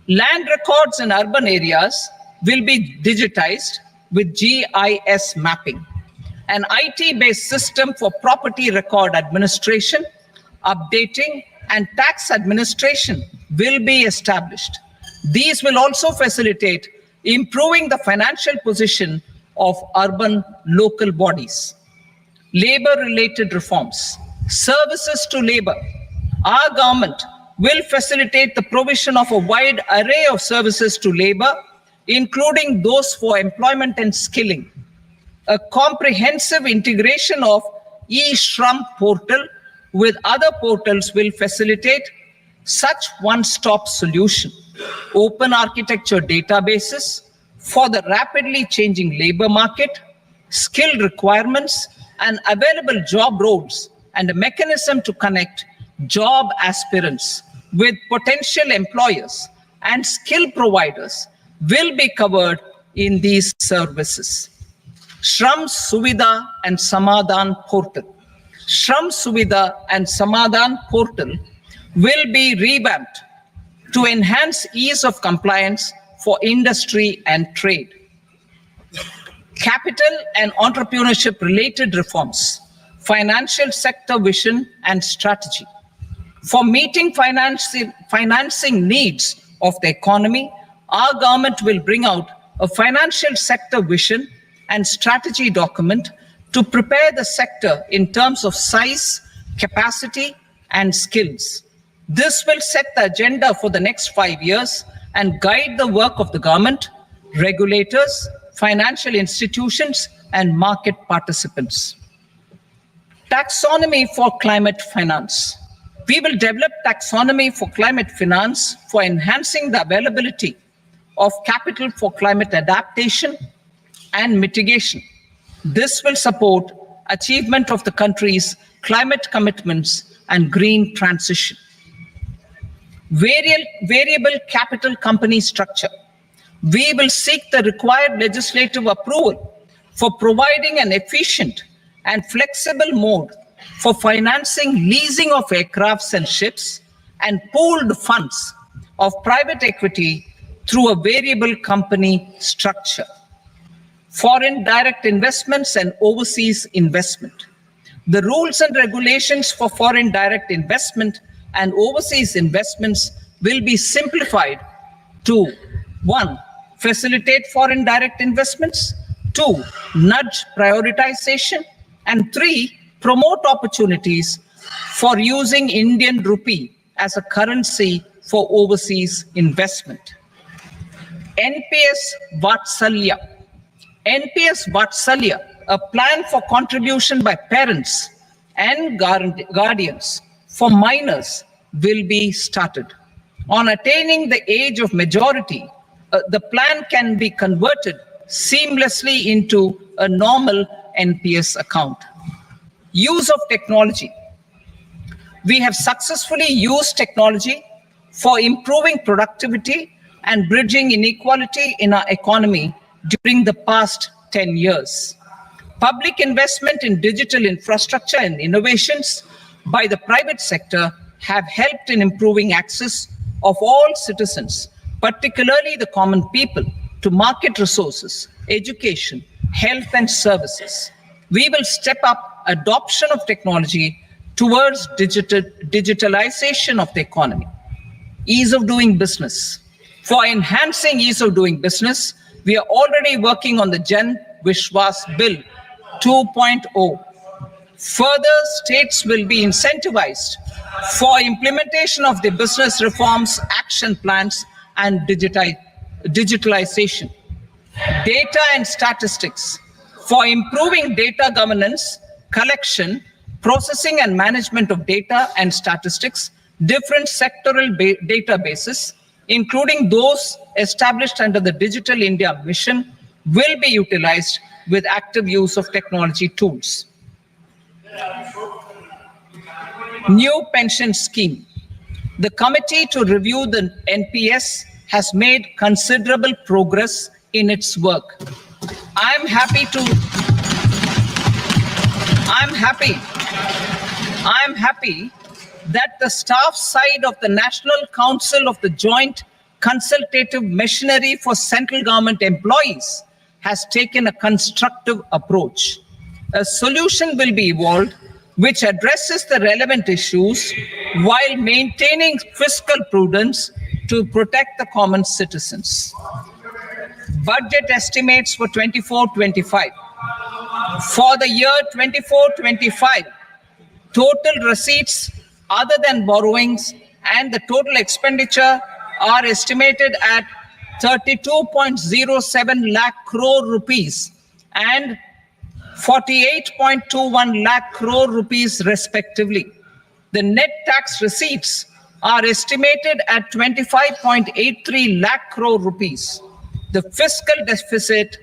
Land records in urban areas will be digitized with GIS mapping. An IT-based system for property record administration, updating, and tax administration will be established. These will also facilitate improving the financial position of urban local bodies. Labor-related reforms. Services to labor. Our government will facilitate the provision of a wide array of services to labor, including those for employment and skilling. A comprehensive integration of e-Shram portal with other portals will facilitate such one-stop solution. Open architecture databases for the rapidly changing labor market, skill requirements, and available job roles, and a mechanism to connect job aspirants with potential employers and skill providers will be covered in these services. Shram Suvidha and Samadhan portal. Shram Suvidha and Samadhan portal will be revamped to enhance ease of compliance for industry and trade. Capital and entrepreneurship related reforms, financial sector vision and strategy. For meeting financing needs of the economy, our government will bring out a financial sector vision and strategy document to prepare the sector in terms of size, capacity, and skills. This will set the agenda for the next 5 years and guide the work of the government, regulators, financial institutions, and market participants. Taxonomy for climate finance. We will develop taxonomy for climate finance for enhancing the availability of capital for climate adaptation and mitigation. This will support achievement of the country's climate commitments and green transition. Variable capital company structure. We will seek the required legislative approval for providing an efficient and flexible mode for financing leasing of aircrafts and ships and pooled funds of private equity through a variable company structure. Foreign direct investments and overseas investment. The rules and regulations for foreign direct investment and overseas investments will be simplified to 1. Facilitate foreign direct investments, 2. Nudge prioritization, and 3. Promote opportunities for using Indian rupee as a currency for overseas investment. NPS Vatsalya. NPS Vatsalya, a plan for contribution by parents and guardians for minors, will be started. On attaining the age of majority, the plan can be converted seamlessly into a normal NPS account. Use of technology. We have successfully used technology for improving productivity and bridging inequality in our economy during the past 10 years. Public investment in digital infrastructure and innovations by the private sector have helped in improving access of all citizens, particularly the common people, to market resources, education, health, and services. We will step up adoption of technology towards digitalization of the economy. Ease of doing business. For enhancing ease of doing business, we are already working on the Jan Vishwas Bill 2.0. Further, states will be incentivized for implementation of the business reforms, action plans, and digitalization. Data and statistics. For improving data governance, collection, processing and management of data and statistics, different sectoral databases, including those established under the Digital India Mission, will be utilized with active use of technology tools. New pension scheme. The committee to review the NPS has made considerable progress in its work. I'm happy that the staff side of the National Council of the Joint Consultative Machinery for Central Government Employees has taken a constructive approach. A solution will be evolved which addresses the relevant issues while maintaining fiscal prudence to protect the common citizens. Budget estimates for 24-25. For the year 24-25, total receipts other than borrowings and the total expenditure are estimated at 32.07 lakh crore rupees and 48.21 lakh crore rupees respectively. The net tax receipts are estimated at 25.83 lakh crore rupees. The fiscal deficit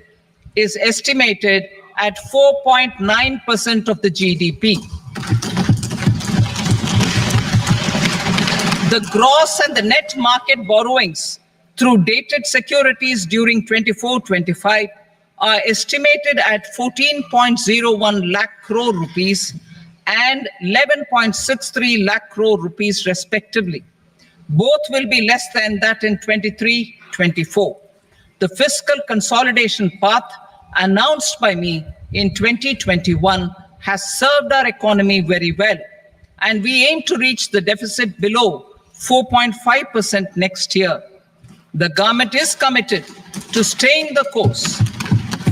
is estimated at 4.9% of the GDP. The gross and the net market borrowings through dated securities during 24-25 are estimated at 14.01 lakh crore rupees and 11.63 lakh crore rupees respectively. Both will be less than that in 23-24. The fiscal consolidation path announced by me in 2021 has served our economy very well, and we aim to reach the deficit below 4.5% next year. The government is committed to staying the course.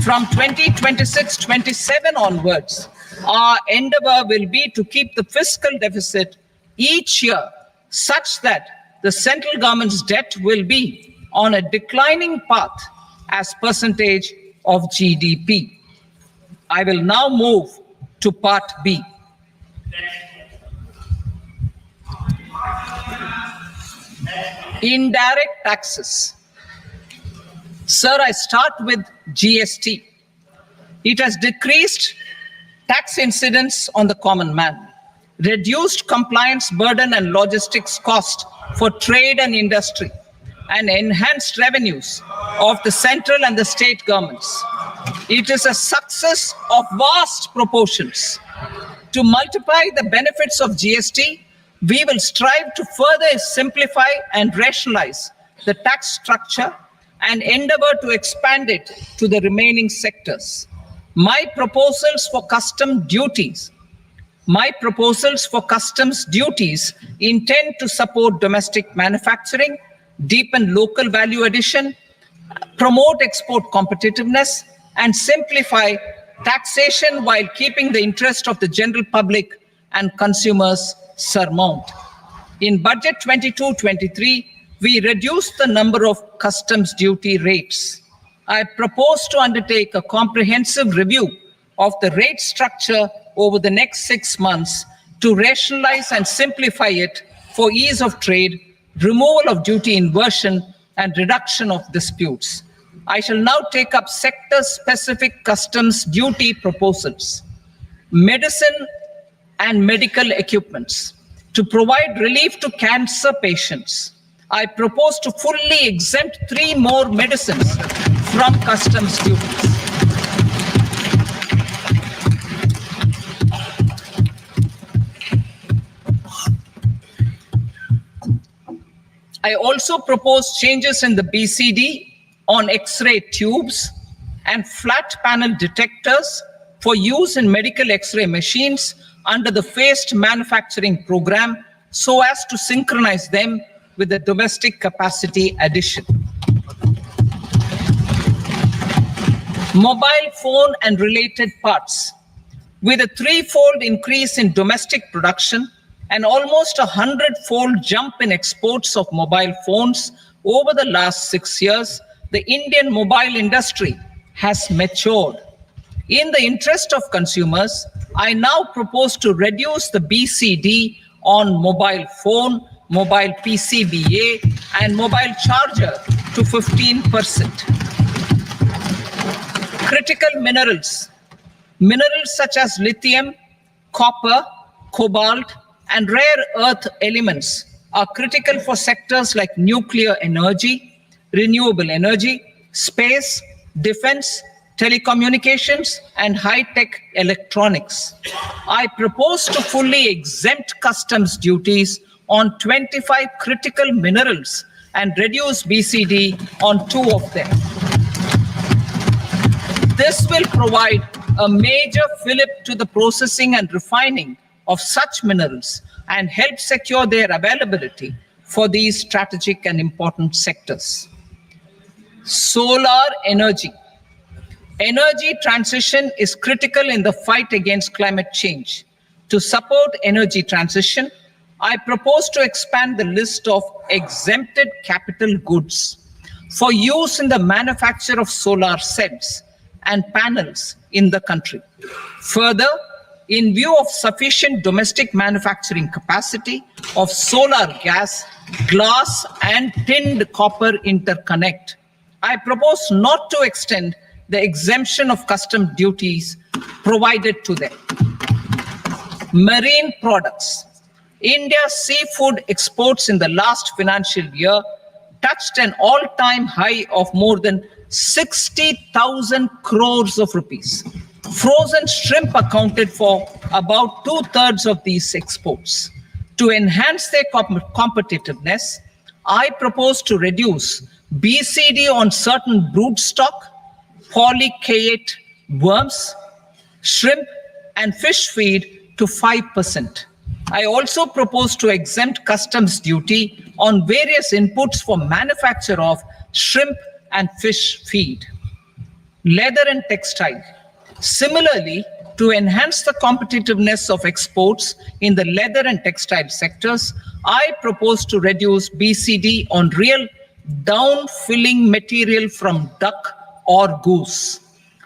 From 2026-27 onwards, our endeavor will be to keep the fiscal deficit each year such that the central government's debt will be on a declining path as percentage of GDP. I will now move to part B. Indirect taxes. Sir, I start with GST. It has decreased tax incidence on the common man, reduced compliance burden and logistics cost for trade and industry, and enhanced revenues of the central and the state governments. It is a success of vast proportions. To multiply the benefits of GST, we will strive to further simplify and rationalize the tax structure and endeavor to expand it to the remaining sectors. My proposals for customs duties intend to support domestic manufacturing, deepen local value addition, promote export competitiveness, and simplify taxation while keeping the interest of the general public and consumers surmount. In Budget 22-23, we reduced the number of customs duty rates. I propose to undertake a comprehensive review of the rate structure over the next 6 months to rationalize and simplify it for ease of trade, removal of duty inversion, and reduction of disputes. I shall now take up sector-specific customs duty proposals. Medicine and medical equipments. To provide relief to cancer patients, I propose to fully exempt 3 more medicines from customs duties. I also propose changes in the BCD on X-ray tubes and flat panel detectors for use in medical X-ray machines under the phased manufacturing program so as to synchronize them with the domestic capacity addition. Mobile phone and related parts. With a threefold increase in domestic production and almost 100-fold jump in exports of mobile phones over the last 6 years, the Indian mobile industry has matured. In the interest of consumers, I now propose to reduce the BCD on mobile phone, mobile PCBA, and mobile charger to 15%. Critical minerals. Minerals such as lithium, copper, cobalt, and rare earth elements are critical for sectors like nuclear energy, renewable energy, space, defense, telecommunications, and high-tech electronics. I propose to fully exempt customs duties on 25 critical minerals and reduce BCD on 2 of them. This will provide a major fillip to the processing and refining of such minerals and help secure their availability for these strategic and important sectors. Solar energy. Energy transition is critical in the fight against climate change. To support energy transition, I propose to expand the list of exempted capital goods for use in the manufacture of solar cells and panels in the country. Further, in view of sufficient domestic manufacturing capacity of solar gas, glass, and tinned copper interconnect, I propose not to extend the exemption of custom duties provided to them. Marine products. India's seafood exports in the last financial year touched an all-time high of more than 60,000 crores of rupees. Frozen shrimp accounted for about 2/3 of these exports. To enhance their competitiveness, I propose to reduce BCD on certain broodstock, polychaete worms, shrimp, and fish feed to 5%. I also propose to exempt customs duty on various inputs for manufacture of shrimp and fish feed. Leather and textile. Similarly, to enhance the competitiveness of exports in the leather and textile sectors, I propose to reduce BCD on real down-filling material from duck or goose.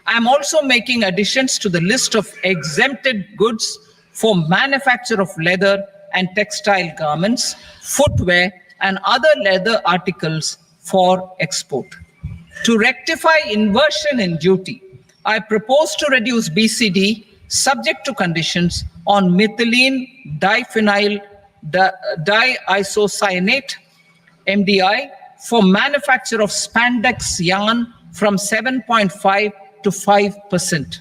I'm also making additions to the list of exempted goods for manufacture of leather and textile garments, footwear, and other leather articles for export. To rectify inversion in duty, I propose to reduce BCD subject to conditions on methylene diphenyl diisocyanate, MDI, for manufacture of spandex yarn from 7.5 to 5%.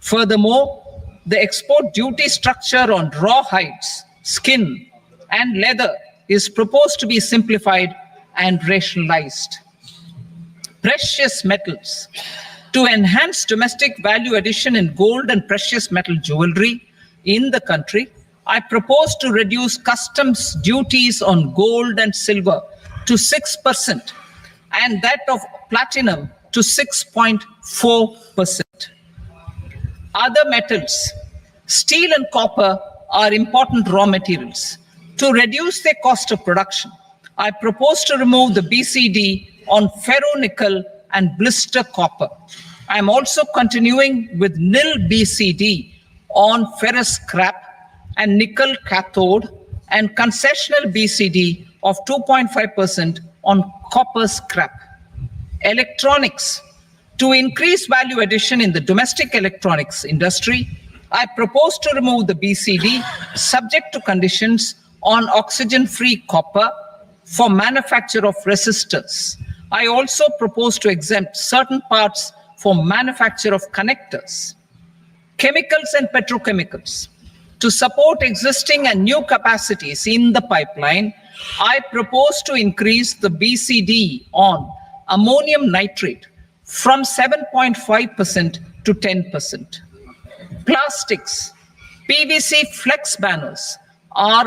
Furthermore, the export duty structure on raw hides, skin, and leather is proposed to be simplified and rationalized. Precious metals. To enhance domestic value addition in gold and precious metal jewelry in the country, I propose to reduce customs duties on gold and silver to 6% and that of platinum to 6.4%. Other metals. Steel and copper are important raw materials. To reduce their cost of production, I propose to remove the BCD on ferronickel and blister copper. I am also continuing with nil BCD on ferrous scrap and nickel cathode and concessional BCD of 2.5% on copper scrap. Electronics. To increase value addition in the domestic electronics industry, I propose to remove the BCD subject to conditions on oxygen-free copper for manufacture of resistors. I also propose to exempt certain parts for manufacture of connectors. Chemicals and petrochemicals. To support existing and new capacities in the pipeline, I propose to increase the BCD on ammonium nitrate from 7.5% to 10%. Plastics. PVC flex banners are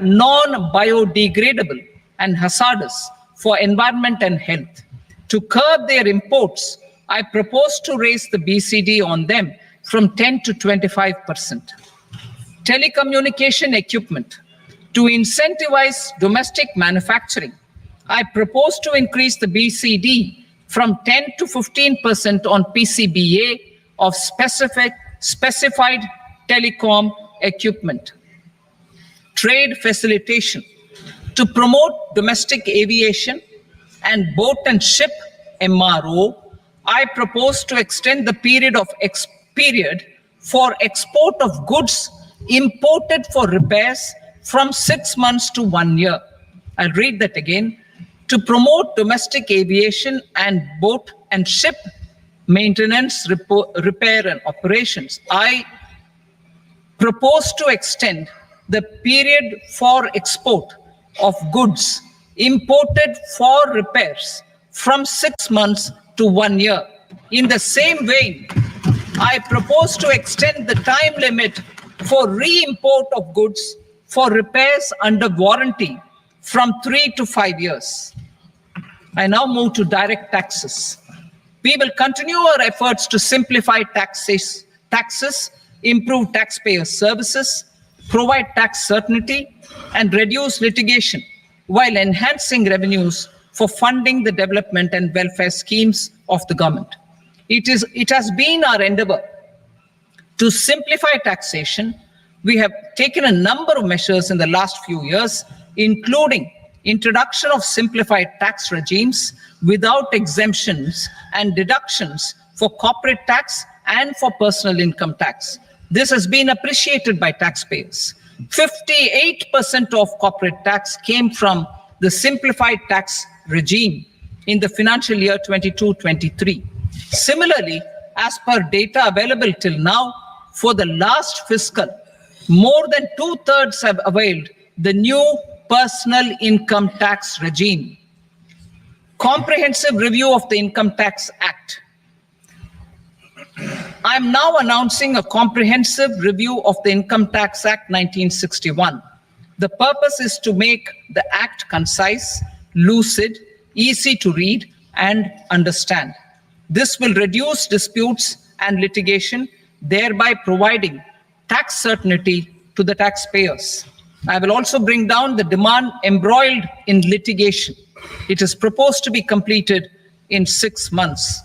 non-biodegradable and hazardous for environment and health. To curb their imports, I propose to raise the BCD on them from 10 to 25%. Telecommunication equipment. To incentivize domestic manufacturing, I propose to increase the BCD from 10 to 15% on PCBA of specified telecom equipment. Trade facilitation. To promote domestic aviation and boat and ship MRO, I propose to extend the period for export of goods imported for repairs from 6 months to 1 year. I'll read that again. To promote domestic aviation and boat and ship maintenance, repair and operations, I propose to extend the period for export of goods imported for repairs from 6 months to 1 year. In the same vein, I propose to extend the time limit for re-import of goods for repairs under warranty from 3 to 5 years. I now move to direct taxes. We will continue our efforts to simplify taxes, improve taxpayer services, provide tax certainty, and reduce litigation while enhancing revenues for funding the development and welfare schemes of the government. It has been our endeavor to simplify taxation. We have taken a number of measures in the last few years, including introduction of simplified tax regimes without exemptions and deductions for corporate tax and for personal income tax. This has been appreciated by taxpayers. 58% of corporate tax came from the simplified tax regime in the financial year 22-23. Similarly, as per data available till now, for the last fiscal, more than 2/3 have availed the new personal income tax regime. Comprehensive review of the Income Tax Act. I am now announcing a comprehensive review of the Income Tax Act 1961. The purpose is to make the act concise, lucid, easy to read and understand. This will reduce disputes and litigation, thereby providing tax certainty to the taxpayers. I will also bring down the demand embroiled in litigation. It is proposed to be completed in 6 months.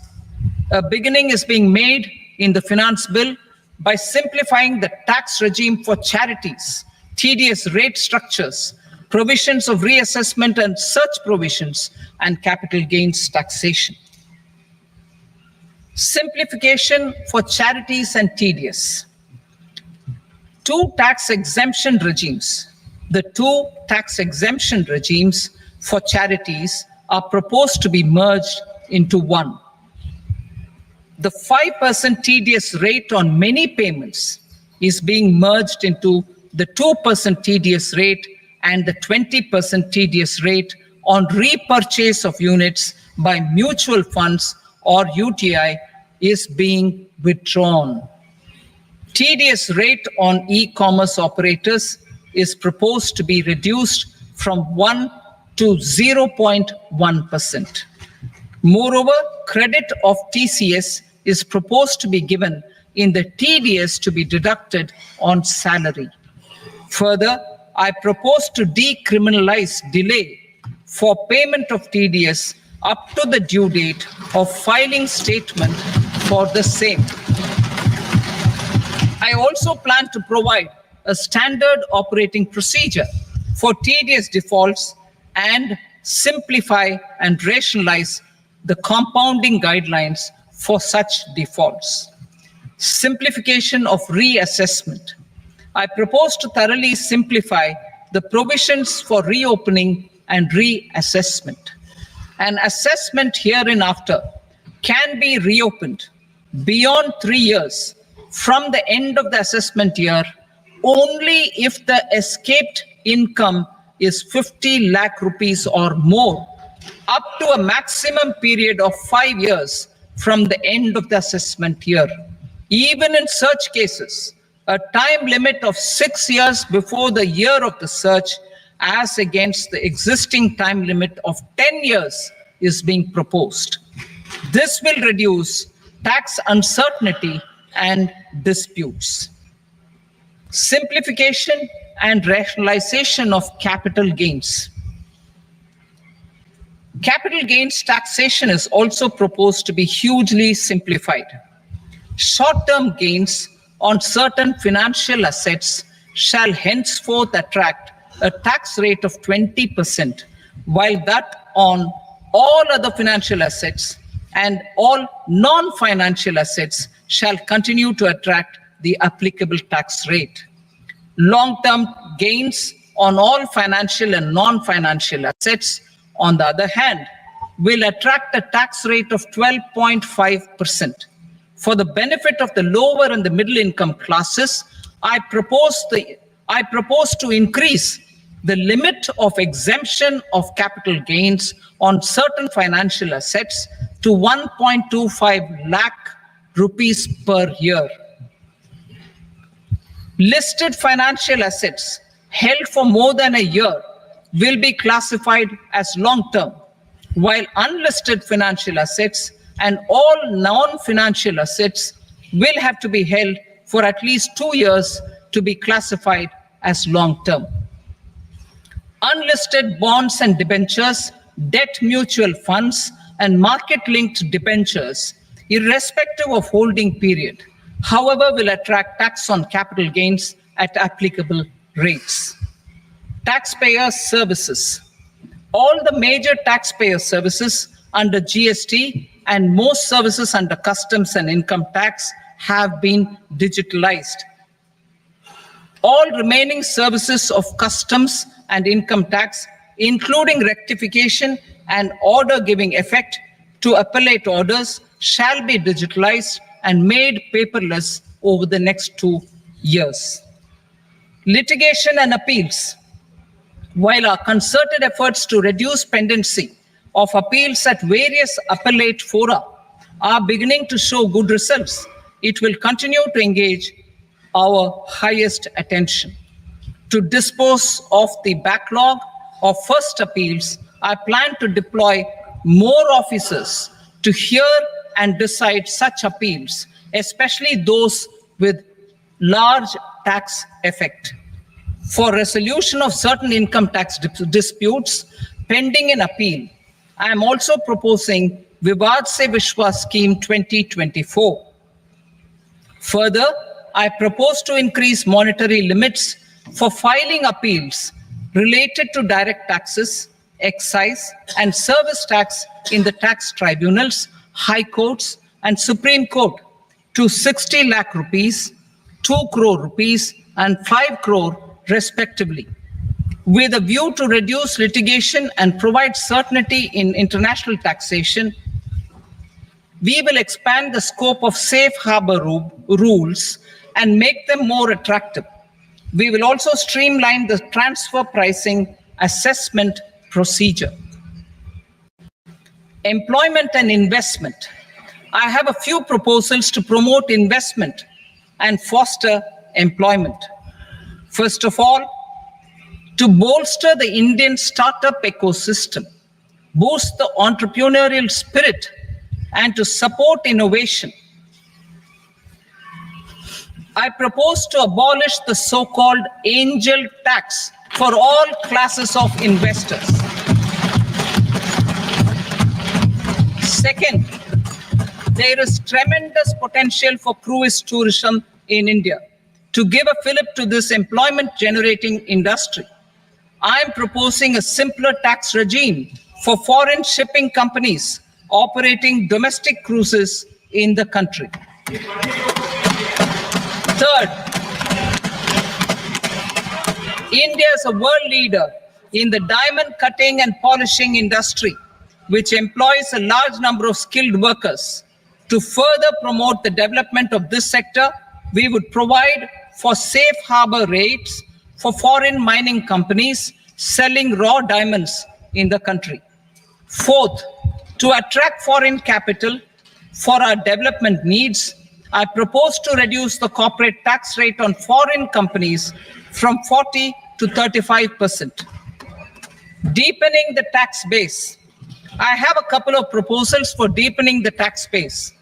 A beginning is being made in the finance bill by simplifying the tax regime for charities, TDS rate structures, provisions of reassessment and such provisions, and capital gains taxation. Simplification for charities and TDS. Two tax exemption regimes. The two tax exemption regimes for charities are proposed to be merged into one. The 5% TDS rate on many payments is being merged into the 2% TDS rate, and the 20% TDS rate on repurchase of units by mutual funds or UTI is being withdrawn. TDS rate on e-commerce operators is proposed to be reduced from 1 to 0.1%. Moreover, credit of TCS is proposed to be given in the TDS to be deducted on salary. Further, I propose to decriminalize delay for payment of TDS up to the due date of filing statement for the same. I also plan to provide a standard operating procedure for TDS defaults and simplify and rationalize the compounding guidelines for such defaults. Simplification of reassessment. I propose to thoroughly simplify the provisions for reopening and reassessment. An assessment hereinafter can be reopened beyond 3 years from the end of the assessment year only if the escaped income is 50 lakh rupees or more, up to a maximum period of 5 years from the end of the assessment year. Even in such cases, a time limit of 6 years before the year of the search, as against the existing time limit of 10 years is being proposed. This will reduce tax uncertainty and disputes. Simplification and rationalization of capital gains. Capital gains taxation is also proposed to be hugely simplified. Short-term gains on certain financial assets shall henceforth attract a tax rate of 20%, while that on all other financial assets and all non-financial assets shall continue to attract the applicable tax rate. Long-term gains on all financial and non-financial assets, on the other hand, will attract a tax rate of 12.5%. For the benefit of the lower and the middle income classes, I propose to increase the limit of exemption of capital gains on certain financial assets to 1.25 lakh rupees per year. Listed financial assets held for more than a year will be classified as long-term, while unlisted financial assets and all non-financial assets will have to be held for at least 2 years to be classified as long-term. Unlisted bonds and debentures, debt mutual funds, and market-linked debentures, irrespective of holding period, however, will attract tax on capital gains at applicable rates. Taxpayer services. All the major taxpayer services under GST and most services under customs and income tax have been digitalized. All remaining services of customs and income tax, including rectification and order giving effect to appellate orders, shall be digitalized and made paperless over the next 2 years. Litigation and appeals. While our concerted efforts to reduce pendency of appeals at various appellate fora are beginning to show good results, it will continue to engage our highest attention. To dispose of the backlog of first appeals, I plan to deploy more officers to hear and decide such appeals, especially those with large tax effect. For resolution of certain income tax disputes pending in appeal, I am also proposing Vivad Se Vishwas Scheme 2024. Further, I propose to increase monetary limits for filing appeals related to direct taxes, excise, and service tax in the tax tribunals, high courts, and Supreme Court to 60 lakh rupees, 2 crore rupees, and 5 crore respectively. With a view to reduce litigation and provide certainty in international taxation, we will expand the scope of safe harbor rules and make them more attractive. We will also streamline the transfer pricing assessment procedure. Employment and investment. I have a few proposals to promote investment and foster employment. First of all, to bolster the Indian startup ecosystem, boost the entrepreneurial spirit, and to support innovation, I propose to abolish the so-called angel tax for all classes of investors. Second, there is tremendous potential for cruise tourism in India. To give a fillip to this employment-generating industry, I am proposing a simpler tax regime for foreign shipping companies operating domestic cruises in the country. Third, India is a world leader in the diamond cutting and polishing industry, which employs a large number of skilled workers. To further promote the development of this sector, we would provide for safe harbor rates for foreign mining companies selling raw diamonds in the country. Fourth, to attract foreign capital for our development needs, I propose to reduce the corporate tax rate on foreign companies from 40 to 35%. Deepening the tax base. I have a couple of proposals for deepening the tax base.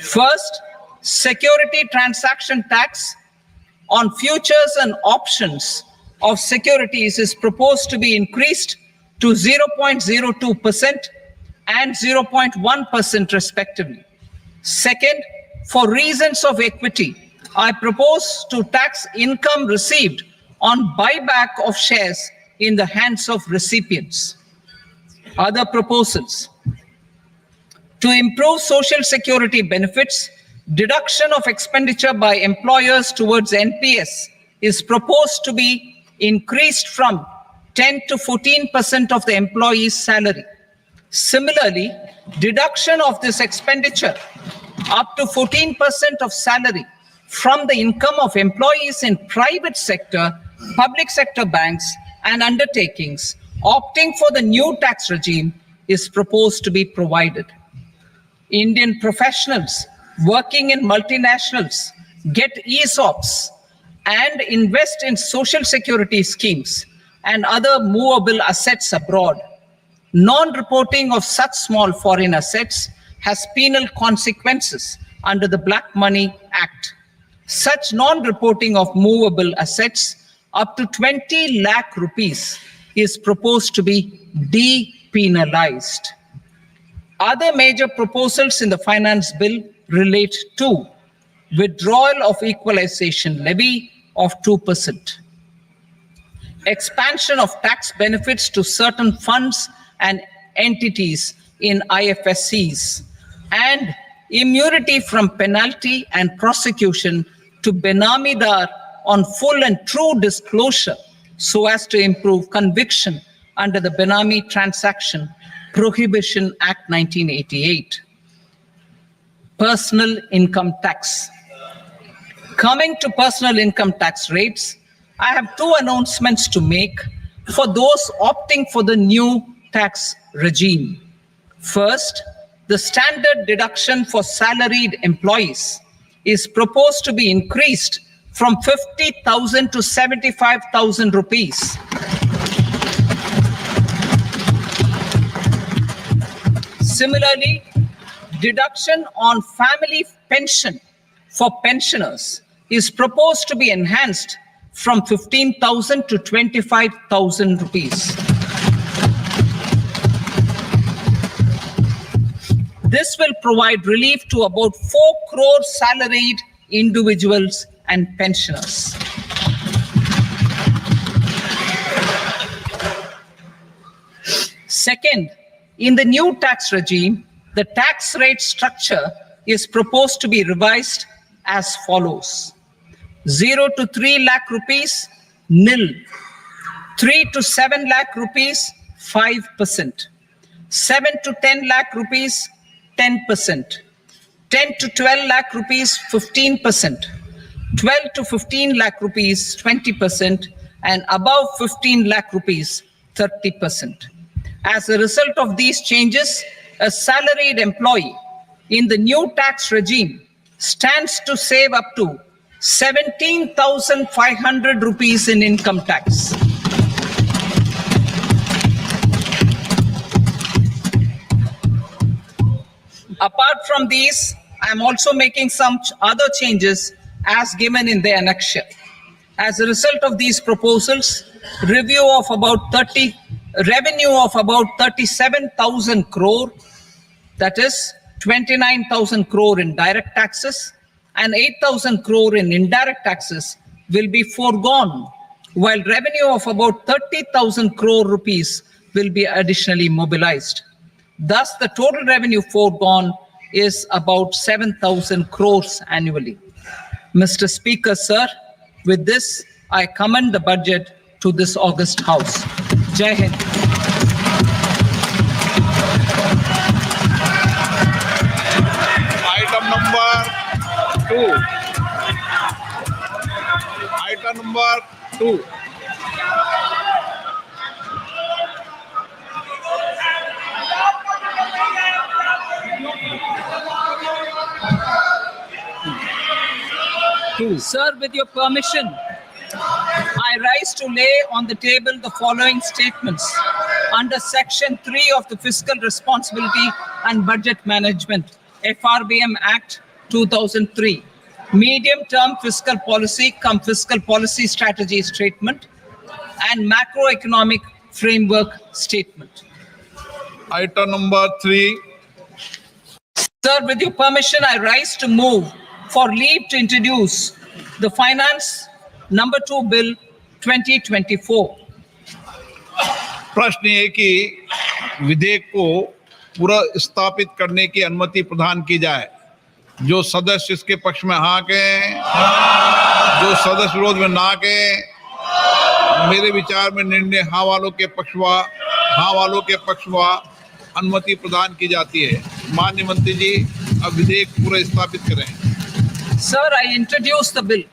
First, security transaction tax on futures and options of securities is proposed to be increased to 0.02% and 0.1% respectively. Second, for reasons of equity, I propose to tax income received on buyback of shares in the hands of recipients. Other proposals. To improve social security benefits, deduction of expenditure by employers towards NPS is proposed to be increased from 10 to 14% of the employee's salary. Similarly, deduction of this expenditure up to 14% of salary from the income of employees in private sector, public sector banks, and undertakings opting for the new tax regime is proposed to be provided. Indian professionals working in multinationals get ESOPs and invest in social security schemes and other movable assets abroad. Non-reporting of such small foreign assets has penal consequences under the Black Money Act. Such non-reporting of movable assets up to 20 lakh rupees is proposed to be depenalized. Other major proposals in the finance bill relate to withdrawal of equalization levy of 2%, expansion of tax benefits to certain funds and entities in IFSCs, and immunity from penalty and prosecution to Benamidar on full and true disclosure so as to improve conviction under the Benami Transaction Prohibition Act 1988. Personal income tax. Coming to personal income tax rates, I have two announcements to make for those opting for the new tax regime. First, the standard deduction for salaried employees is proposed to be increased from 50,000 to 75,000 rupees. Similarly, deduction on family pension for pensioners is proposed to be enhanced from 15,000 to 25,000 rupees. This will provide relief to about 4 crore salaried individuals and pensioners. Second, in the new tax regime, the tax rate structure is proposed to be revised as follows. 0 to 3 lakh rupees, nil. 3 to 7 lakh rupees, 5%. 7 to 10 lakh rupees, 10%. 10 to 12 lakh rupees, 15%. 12 to 15 lakh rupees, 20%, and above 15 lakh rupees, 30%. As a result of these changes, a salaried employee in the new tax regime stands to save up to 17,500 rupees in income tax. Apart from these, I'm also making some other changes as given in the annexure. As a result of these proposals, revenue of about 37,000 crore, that is 29,000 crore in direct taxes and 8,000 crore in indirect taxes will be foregone, while revenue of about 30,000 crore rupees will be additionally mobilized. Thus, the total revenue foregone is about 7,000 crores annually. Mr. Speaker, sir, with this, I commend the budget to this august House. Jai Hind.
Item number 2. Item number 2. 2.
Sir, with your permission, I rise to lay on the table the following statements under Section 3 of the Fiscal Responsibility and Budget Management, FRBM Act 2003, Medium-Term Fiscal Policy cum Fiscal Policy Strategy Statement, and Macroeconomic Framework Statement.
Item number 3.
Sir, with your permission, I rise to move for leave to introduce the Finance Number 2 Bill 2024.
प्रश्न ये कि विधेयक को पूरा स्थापित करने की अनुमति प्रदान की जाए। जो सदस्य इसके पक्ष में हाँ कहें, जो सदस्य विरोध में ना कहें। मेरे विचार में निर्णय हाँ वालों के पक्ष में अनुमति प्रदान की जाती है। माननीय मंत्री जी, अब विधेयक पूरा स्थापित करें।
Sir, I introduce the bill.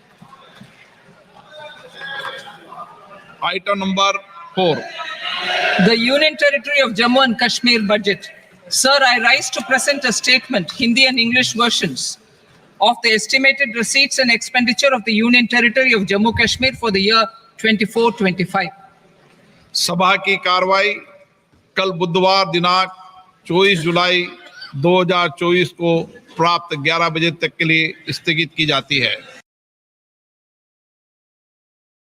Item number 4.
The Union Territory of Jammu and Kashmir budget. Sir, I rise to present a statement, Hindi and English versions, of the estimated receipts and expenditure of the Union Territory of Jammu Kashmir for the year 24-25.
सभा की कार्रवाई कल बुधवार दिनांक 24 जुलाई 2024 को प्राप्त 11 बजे तक के लिए स्थगित की जाती है।